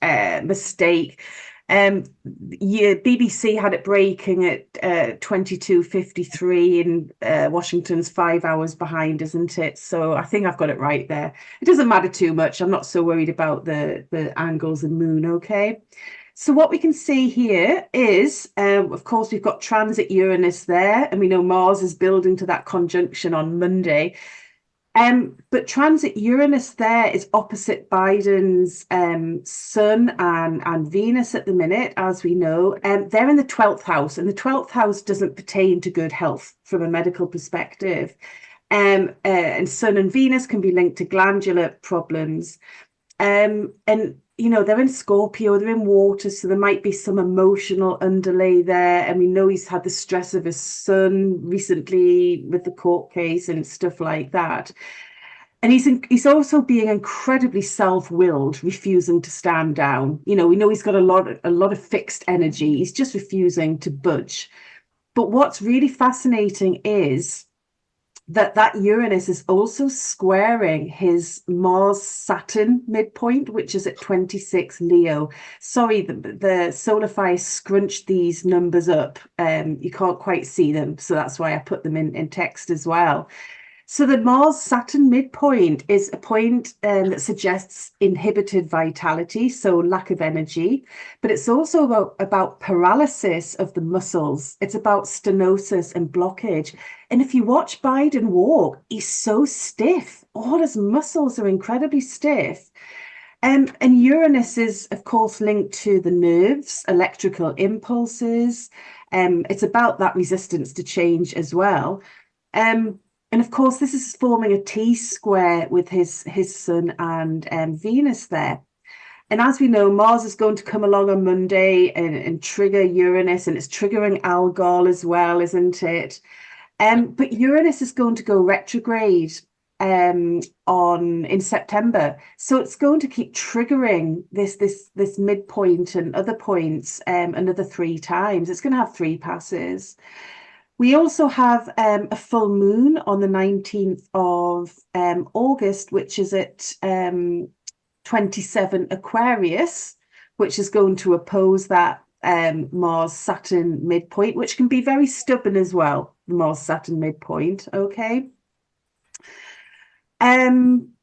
mistake. BBC had it breaking at 22:53 and Washington's 5 hours behind, isn't it? So I think I've got it right there. It doesn't matter too much. I'm not so worried about the angles and moon, okay? So what we can see here is, of course, we've got transit Uranus there, and we know Mars is building to that conjunction on Monday. But transit Uranus there is opposite Biden's Sun and Venus at the minute, as we know. They're in the 12th house, and the 12th house doesn't pertain to good health from a medical perspective. And Sun and Venus can be linked to glandular problems. And they're in Scorpio, they're in water, so there might be some emotional underlay there. And we know he's had the stress of his son recently with the court case and stuff like that. And he's also being incredibly self-willed, refusing to stand down. We know he's got a lot of fixed energy. He's just refusing to budge. But what's really fascinating is that Uranus is also squaring his Mars-Saturn midpoint, which is at 26 Leo. Sorry, the solar fire scrunched these numbers up. You can't quite see them, so that's why I put them in text as well. So the Mars-Saturn midpoint is a point that suggests inhibited vitality, so lack of energy, but it's also about paralysis of the muscles. It's about stenosis and blockage. And if you watch Biden walk, he's so stiff. All his muscles are incredibly stiff. And Uranus is, of course, linked to the nerves, electrical impulses. It's about that resistance to change as well. And of course, this is forming a T-square with his Sun and Venus there. And as we know, Mars is going to come along on Monday and trigger Uranus, and it's triggering Algol as well, isn't it? But Uranus is going to go retrograde in September. So it's going to keep triggering this midpoint and other points another 3 times. It's going to have 3 passes. We also have a full moon on the 19th of August, which is at 27 Aquarius, which is going to oppose that Mars-Saturn midpoint, which can be very stubborn as well, the Mars-Saturn midpoint, okay?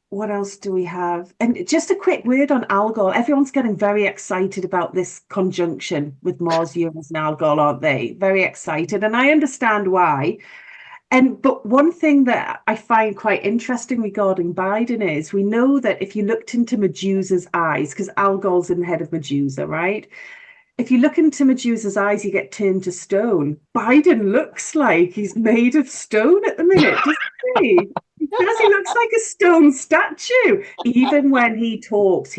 What else do we have? And just a quick word on Algol. Everyone's getting very excited about this conjunction with Mars, Uranus, and Algol, aren't they? Very excited, and I understand why. But one thing that I find quite interesting regarding Biden is we know that if you looked into Medusa's eyes, because Algol's in the head of Medusa, right? If you look into Medusa's eyes, you get turned to stone. Biden looks like he's made of stone at the minute, doesn't he? He looks like a stone statue. Even when he talks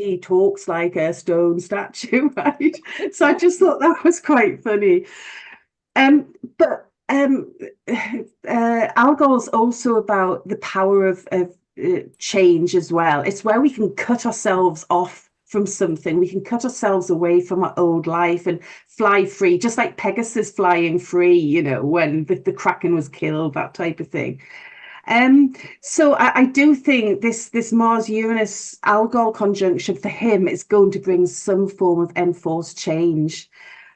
like a stone statue, right? So I just thought that was quite funny. But Algol's also about the power of change as well. It's where we can cut ourselves off from something. We can cut ourselves away from our old life and fly free, just like Pegasus flying free, you know, when the Kraken was killed, that type of thing. So I do think this Mars-Uranus Algol conjunction for him is going to bring some form of enforced change.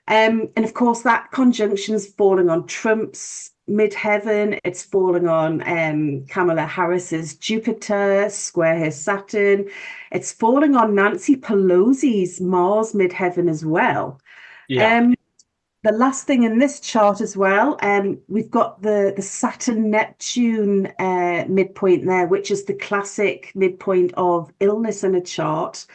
And of course, that conjunction is falling on Trump's midheaven. It's falling on Kamala Harris's Jupiter, square her Saturn. It's falling on Nancy Pelosi's Mars midheaven as well. Yeah. The last thing in this chart as well, we've got the Saturn-Neptune midpoint there, which is the classic midpoint of illness in a chart.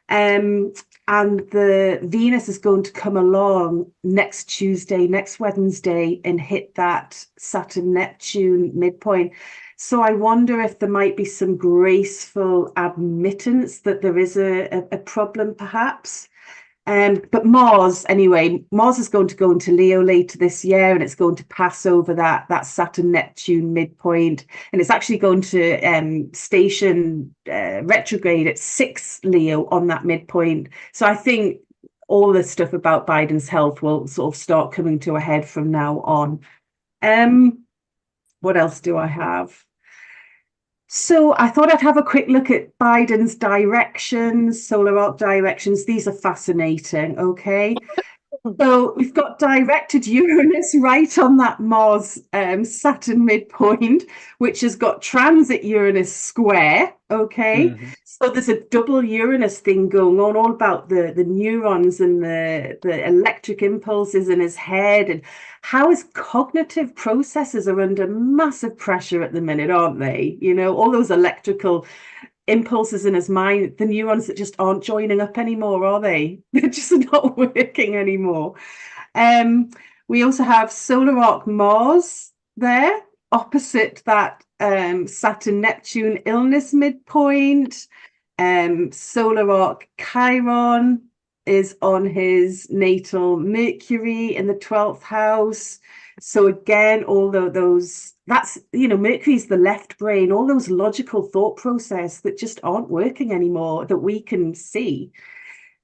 And the Venus is going to come along next Tuesday, next Wednesday, and hit that Saturn-Neptune midpoint. So I wonder if there might be some graceful admittance that there is a problem, perhaps. But Mars, anyway, Mars is going to go into Leo later this year, and it's going to pass over that Saturn-Neptune midpoint, and it's actually going to station retrograde at 6 Leo on that midpoint. So I think all the stuff about Biden's health will sort of start coming to a head from now on. What else do I have? So I thought I'd have a quick look at Biden's directions, solar arc directions. These are fascinating, okay? So we've got directed Uranus right on that Mars Saturn midpoint, which has got transit Uranus square, okay? Mm-hmm. So there's a double Uranus thing going on, all about the neurons and the electric impulses in his head, and how his cognitive processes are under massive pressure at the minute, aren't they? You know, all those electrical impulses in his mind, the neurons that just aren't joining up anymore, are they? They're just not working anymore. We also have solar arc Mars there, opposite that Saturn-Neptune illness midpoint. Solar arc Chiron is on his natal Mercury in the 12th house. So again, all those, that's, you know, Mercury's the left brain, all those logical thought process that just aren't working anymore that we can see.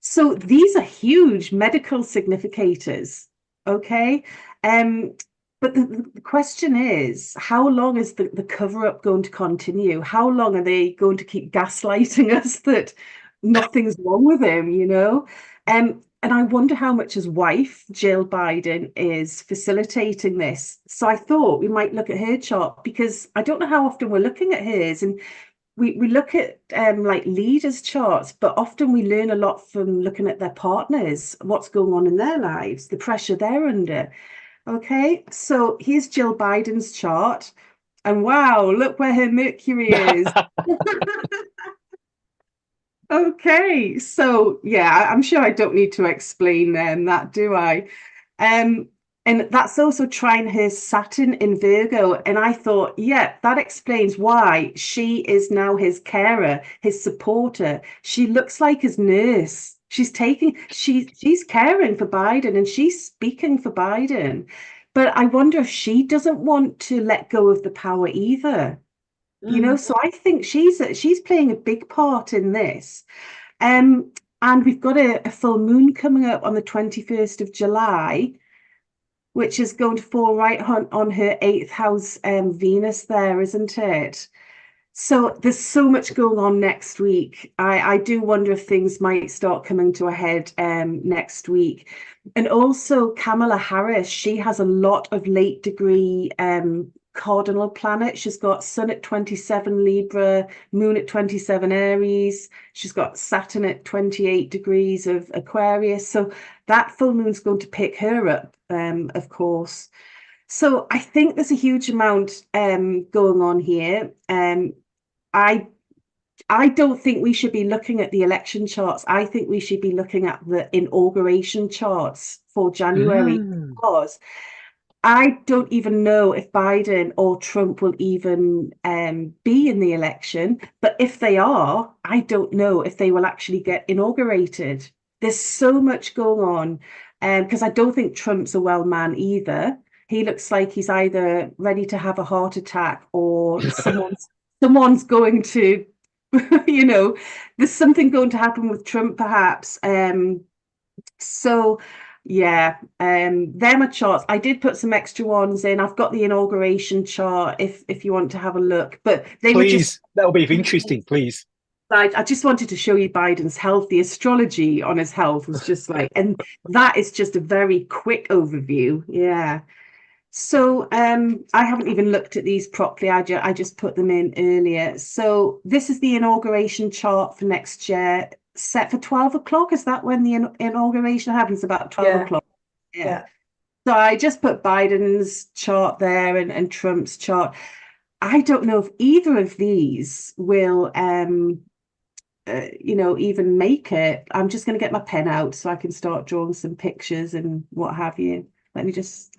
So these are huge medical significators, okay? But the question is, how long is the cover-up going to continue? How long are they going to keep gaslighting us that nothing's wrong with him, you know? And I wonder how much his wife, Jill Biden, is facilitating this. So I thought we might look at her chart, because I don't know how often we're looking at hers. And we look at like leaders' charts, but often we learn a lot from looking at their partners, what's going on in their lives, the pressure they're under. Okay, so here's Jill Biden's chart. And wow, look where her Mercury is. Okay, so yeah, I'm sure I don't need to explain that, do I? And that's also trying her Saturn in Virgo. And I thought, yeah, that explains why she is now his carer, his supporter. She looks like his nurse. She's caring for Biden, and she's speaking for Biden. But I wonder if she doesn't want to let go of the power either. you know, so I think she's playing a big part in this. And we've got a full moon coming up on the 21st of July, which is going to fall right on her 8th house Venus there, isn't it? So there's so much going on next week. I do wonder if things might start coming to a head next week. And also Kamala Harris, she has a lot of late degree cardinal planets. She's got Sun at 27 Libra, Moon at 27 Aries. She's got Saturn at 28 degrees of Aquarius. So that full moon's going to pick her up, of course. So I think there's a huge amount going on here. I don't think we should be looking at the election charts. I think we should be looking at the inauguration charts for January, because I don't even know if Biden or Trump will even be in the election. But if they are, I don't know if they will actually get inaugurated. There's so much going on, because I don't think Trump's a well man either. He looks like he's either ready to have a heart attack or someone's going to, you know, there's something going to happen with Trump, perhaps. So yeah, they're my charts. I did put some extra ones in. I've got the inauguration chart if you want to have a look. But they were just, that'll be interesting, please. I just wanted to show you Biden's health. The astrology on his health was just like, and that is just a very quick overview. Yeah. So I haven't even looked at these properly. I just put them in earlier. So this is the inauguration chart for next year, set for 12 o'clock. Is that when the inauguration happens? About 12 o'clock. Yeah. So I just put Biden's chart there and Trump's chart. I don't know if either of these will, you know, even make it. I'm just going to get my pen out so I can start drawing some pictures and what have you. Let me just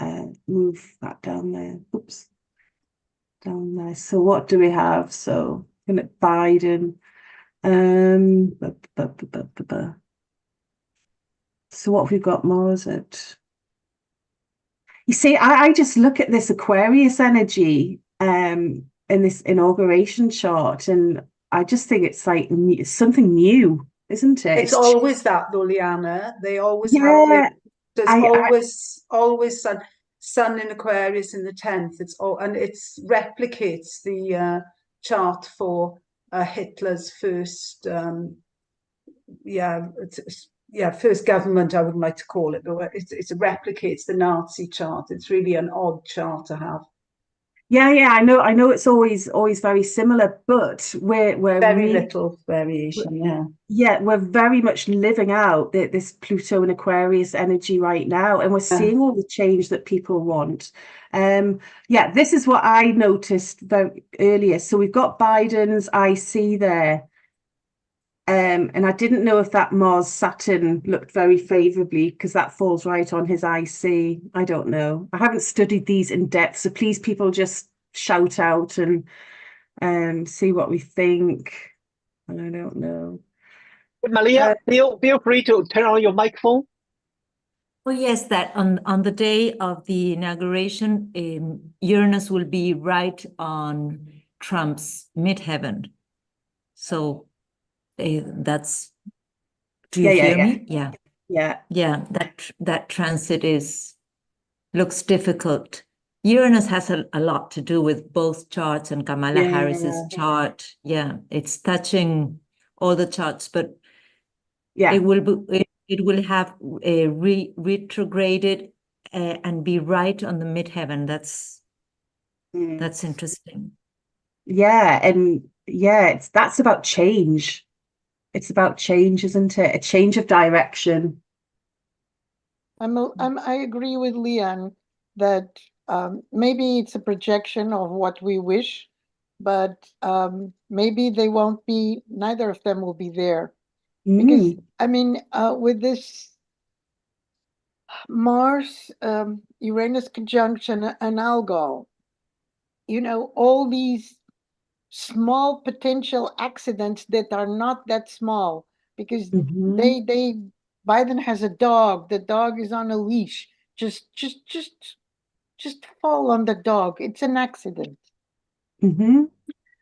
move that down there. Oops. Down there. So what do we have? So I'm at Biden. So what have we got more, is it? You see, I just look at this Aquarius energy in this inauguration chart, and I just think it's like something new, isn't it? It's always that though, Lianne. They always have. There's always sun in Aquarius in the 10th. It's all, and it replicates the chart for Hitler's first first government, I would like to call it, but it replicates the Nazi chart. It's really an odd chart to have. Yeah, I know it's always very similar, but we're very little variation. Yeah, we're very much living out this Pluto and Aquarius energy right now, and we're seeing all the change that people want. Yeah, this is what I noticed very earlier. So we've got Biden's IC there. And I didn't know if that Mars Saturn looked very favorably because that falls right on his IC. I don't know. I haven't studied these in depth, so please, people, just shout out and see what we think. And I don't know. Maria, feel free to turn on your microphone. Oh yes, that on the day of the inauguration, Uranus will be right on Trump's midheaven. So. That's, do you hear me? Yeah. That transit looks difficult. Uranus has a lot to do with both charts and Kamala Harris's chart. Yeah, it's touching all the charts, but it will have a retrograded and be right on the midheaven. That's interesting. Yeah, and that's about change. It's about change, isn't it? A change of direction. I agree with Lianne that maybe it's a projection of what we wish, but maybe they won't be, neither of them will be there. Because, I mean, with this Mars, Uranus conjunction and Algol, you know, all these small potential accidents that are not that small, because Biden has a dog. The dog is on a leash. Just fall on the dog. It's an accident.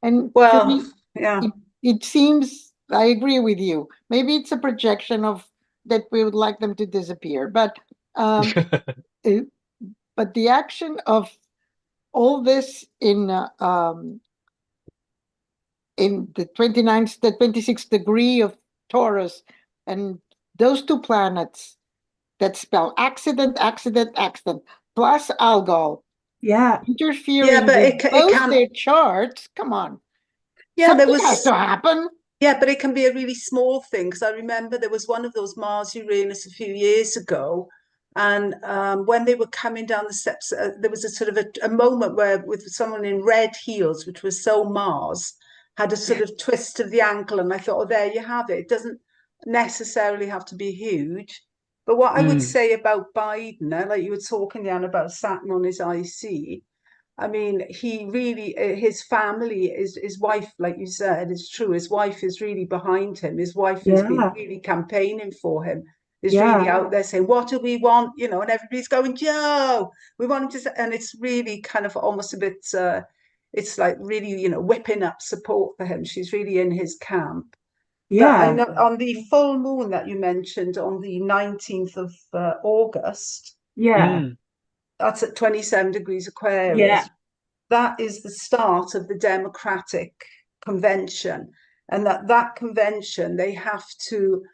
And Well, for me, yeah. it seems, I agree with you. Maybe it's a projection of that we would like them to disappear, but the action of all this in the 29th, the 26th degree of Taurus, and those two planets that spell accident, plus Algol, interfering but with it both can, their charts. Come on. yeah, Something has to happen. Yeah, but it can be a really small thing, because I remember there was one of those Mars-Uranus a few years ago, and when they were coming down the steps, there was a sort of a moment where with someone in red heels, which was so Mars, had a sort of twist of the ankle, and I thought, oh, there you have it. It doesn't necessarily have to be huge. But what I would say about Biden, like you were talking, Lianne, about Saturn on his IC, I mean, he really, his family, his wife, like you said, is true. His wife is really behind him. His wife has been really campaigning for him. Is really out there saying, what do we want? You know, and everybody's going, Joe, we want him to, and it's really kind of almost a bit, it's like really, you know, whipping up support for him. She's really in his camp. But I know on the full moon that you mentioned on the 19th of August, that's at 27 degrees Aquarius. That is the start of the Democratic convention. And that convention, they have to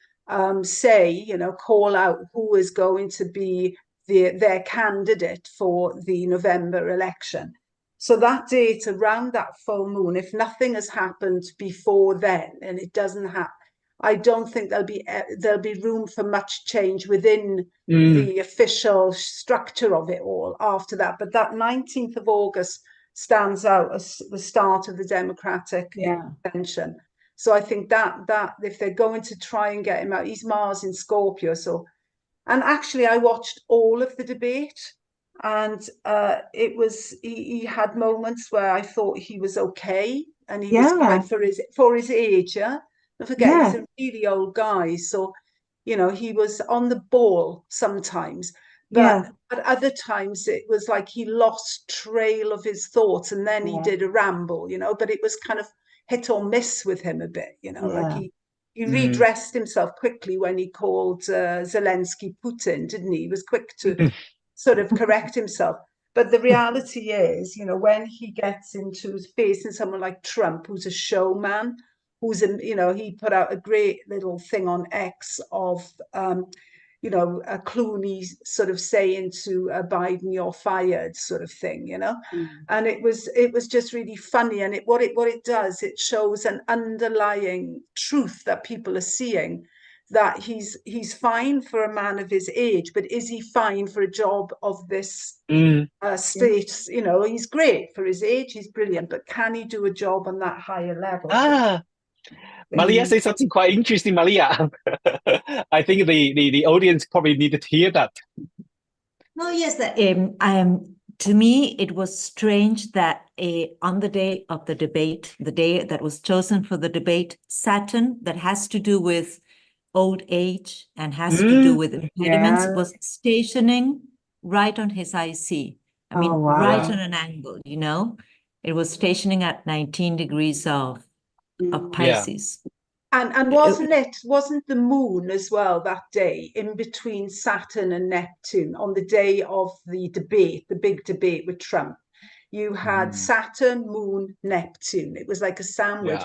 say, you know, call out who is going to be their candidate for the November election. So that date around that full moon, if nothing has happened before then, and it doesn't happen, I don't think there'll be room for much change within the official structure of it all after that. But that 19th of August stands out as the start of the Democratic convention. So I think that if they're going to try and get him out, he's Mars in Scorpio. So, and actually I watched all of the debate, and it was, he had moments where I thought he was okay, and he was quite for his age, don't forget, he's a really old guy. So, you know, he was on the ball sometimes, but at other times it was like he lost trail of his thoughts, and then he did a ramble, you know, but it was kind of hit or miss with him a bit, you know, like he redressed himself quickly when he called Zelensky Putin, didn't he? He was quick to sort of correct himself. But the reality is, you know, when he gets into facing someone like Trump, who's a showman, who's, you know, he put out a great little thing on X of, you know, Clooney sort of saying to Biden, "You're fired," sort of thing, you know. And it was just really funny. And what it does, it shows an underlying truth that people are seeing, that he's fine for a man of his age, but is he fine for a job of this state? You know, he's great for his age, he's brilliant, but can he do a job on that higher level? Maria said something quite interesting, Maria. I think the audience probably needed to hear that. No, yes, that to me, it was strange that on the day of the debate, the day that was chosen for the debate, Saturn, that has to do with old age and has to do with impediments, was stationing right on his IC. I mean, right on an angle, you know? It was stationing at 19 degrees of Pisces. And wasn't the moon as well that day in between Saturn and Neptune on the day of the debate, the big debate with Trump? You had Saturn, Moon, Neptune. It was like a sandwich.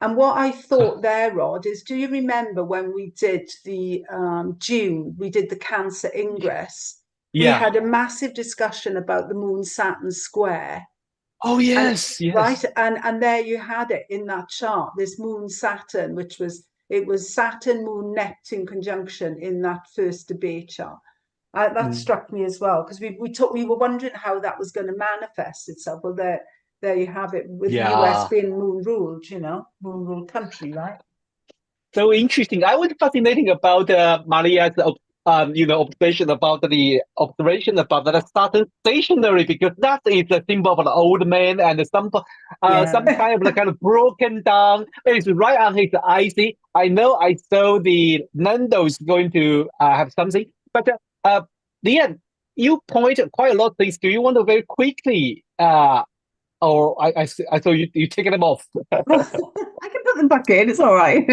And what I thought there, Rod, is, do you remember when we did the June, we did the Cancer Ingress? We had a massive discussion about the Moon-Saturn square. Oh, yes, yes. Right, and there you had it in that chart, this Moon-Saturn, which was, it was Saturn, Moon, Neptune conjunction in that first debate chart. That struck me as well, because we were wondering how that was going to manifest itself. Well, there you have it, with the US being moon ruled, you know, moon ruled country, right? So interesting. I was fascinating about Maria's you know, observation about the Saturn stationary, because that is a symbol of an old man and some kind of broken down. It's right on his IC. I know I saw the Nando's going to have something, but Lianne, you point quite a lot of things. Do you want to very quickly Or I thought you taking them off. I can put them back in. It's all right.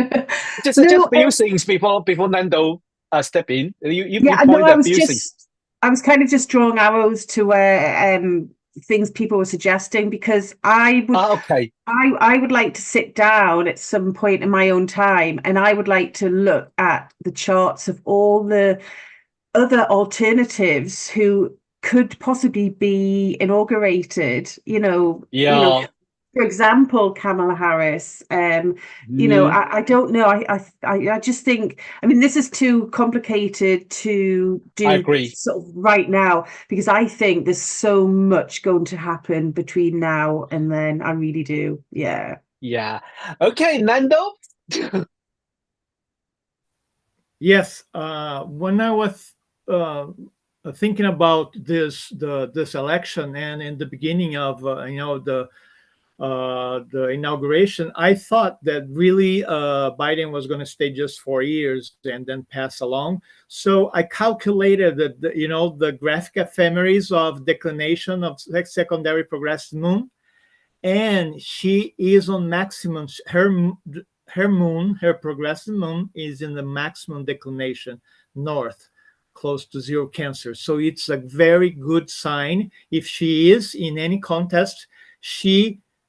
just No, few things before Nando step in. You yeah, point no, I a was few things. I was kind of just drawing arrows to things people were suggesting, because I would like to sit down at some point in my own time, and I would like to look at the charts of all the other alternatives who could possibly be inaugurated. Yeah. For example, Kamala Harris. I don't know. I just think, I mean, this is too complicated to do. I agree. Sort of right now, because I think there's so much going to happen between now and then. I really do. Yeah. Yeah. Okay, Nando. Yes. When I was thinking about this election, and in the beginning of the inauguration, I thought that really Biden was going to stay just 4 years and then pass along. So I calculated that the graphic ephemeris of declination of secondary progressive moon, and she is on maximum. Her progressive moon is in the maximum declination north, close to zero Cancer. So it's a very good sign. If she is in any contest,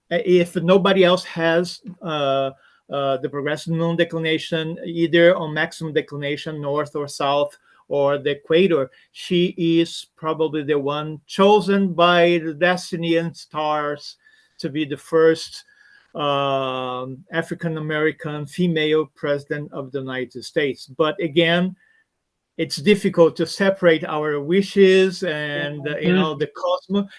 if nobody else has the progressive moon declination either on maximum declination north or south or the equator, she is probably the one chosen by the destiny and stars to be the first African-American female president of the United States. But again, it's difficult to separate our wishes and the cosmos.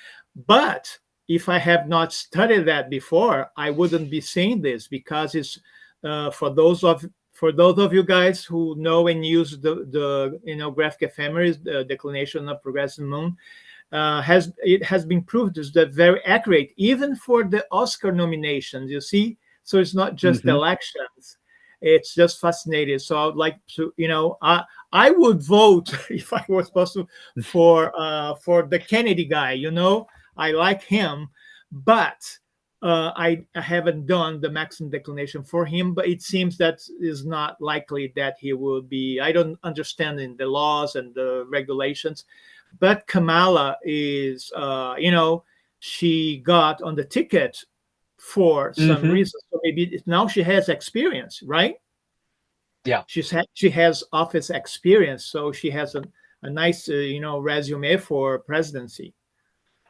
But if I have not studied that before, I wouldn't be saying this, because it's for those of you guys who know and use the graphic ephemeris, the declination of progressive moon, it has been proved is that very accurate, even for the Oscar nominations. You see, so it's not just elections. It's just fascinating. So I would like to, I would vote if I was possible for the Kennedy guy. I like him, but I haven't done the maximum declination for him. But it seems that is not likely that he will be. I don't understand in the laws and the regulations. But Kamala is, she got on the ticket for some reason. So maybe now she has experience, right? Yeah. She has office experience, so she has a nice, resume for presidency.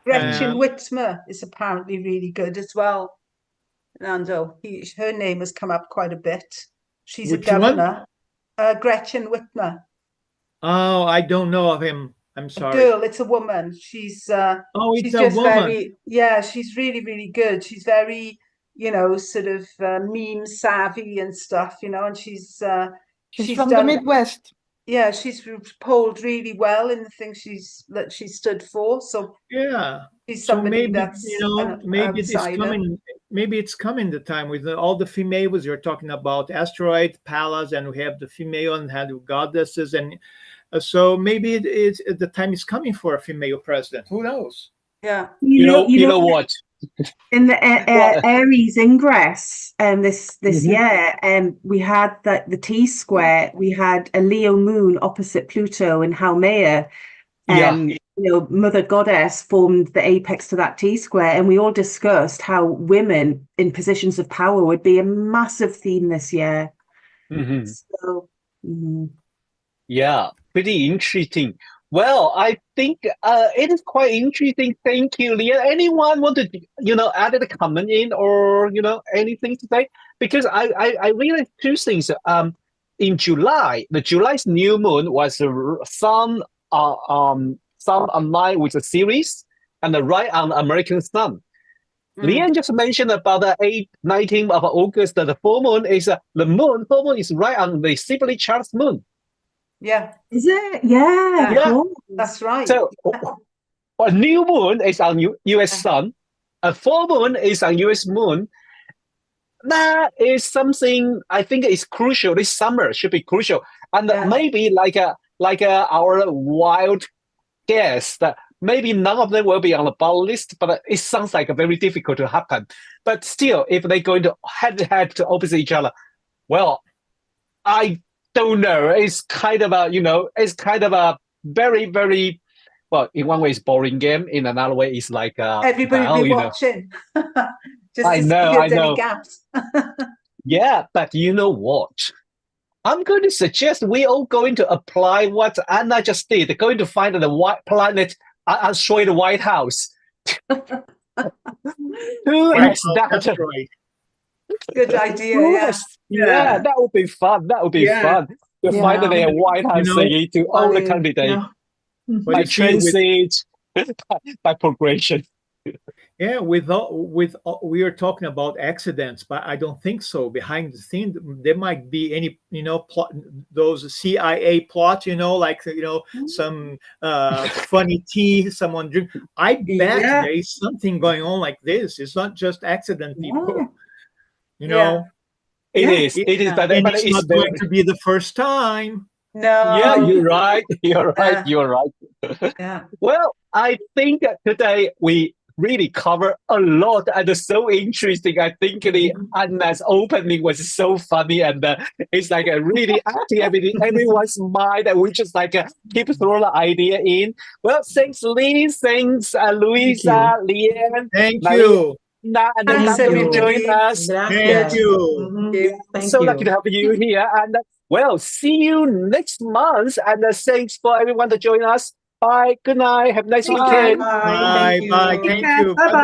Gretchen Whitmer is apparently really good as well, Nando. Her name has come up quite a bit. She's a governor. Gretchen Whitmer. Oh, I don't know of him. I'm sorry. A girl, it's a woman. She's she's just very, she's really, really good. She's very, sort of meme savvy and stuff, and she's from the Midwest. Yeah, she's polled really well in the things that she stood for. So yeah, she's somebody that's maybe it's coming. Maybe it's coming the time with all the females you're talking about, asteroid, Pallas, and we have the female and have goddesses, and so maybe the time is coming for a female president. Who knows? Yeah, you know what? In the Aries ingress this year, we had the T-square. We had a Leo moon opposite Pluto in Haumea. Mother Goddess formed the apex to that T-square, and we all discussed how women in positions of power would be a massive theme this year. So, yeah, pretty interesting. Well, I think it is quite interesting. Thank you, Lianne. Anyone want to, add a comment in or, anything to say? Because I realized two things. In July, July's new moon was sun aligned with the Ceres and right on the American sun. Lianne just mentioned about the 19th of August, the full moon is full moon is right on the Sibley Charles moon. Yeah. Is it? Yeah. Cool. That's right. So a new moon is on US sun, a full moon is on US moon. That is something I think is crucial. This summer should be crucial. And maybe like our wild guess that maybe none of them will be on the ballot list, but it sounds like very difficult to happen. But still, if they're going to head to opposite each other, well, I don't know. It's kind of a, it's kind of a very, very, well, in one way it's boring game. In another way, it's like everybody will be watching. Just I to know, see if I there's know. any gaps. Yeah, but you know what? I'm going to suggest we all going to apply what Anna just did. Going to find the white planet, asteroid White House. Who is that? Asteroid. Good idea. Yeah, that would be fun. That would be fun. To find the White House thingy to all the candidates. By transit, by progression. Yeah, we are talking about accidents, but I don't think so. Behind the scene, there might be any, plot, those CIA plots, like, some funny tea someone drink. I bet there is something going on like this. It's not just accident people, It is. It is, but it's not going to be the first time. No. Yeah, you're right. You're right. You're right. Yeah. Well, I think that today we really cover a lot and it's so interesting. I think the Anna's opening was so funny and it's like a really acting everyone's mind and we just like keep throwing the idea in. Well, thanks Liz, thanks Luiza, Lianne. Thank you. And thanks for joining us. Thank you. So lucky to have you here. And well, see you next month. And thanks for everyone to join us. Bye. Good night. Have a nice weekend. Bye. Bye. Thank you. Bye.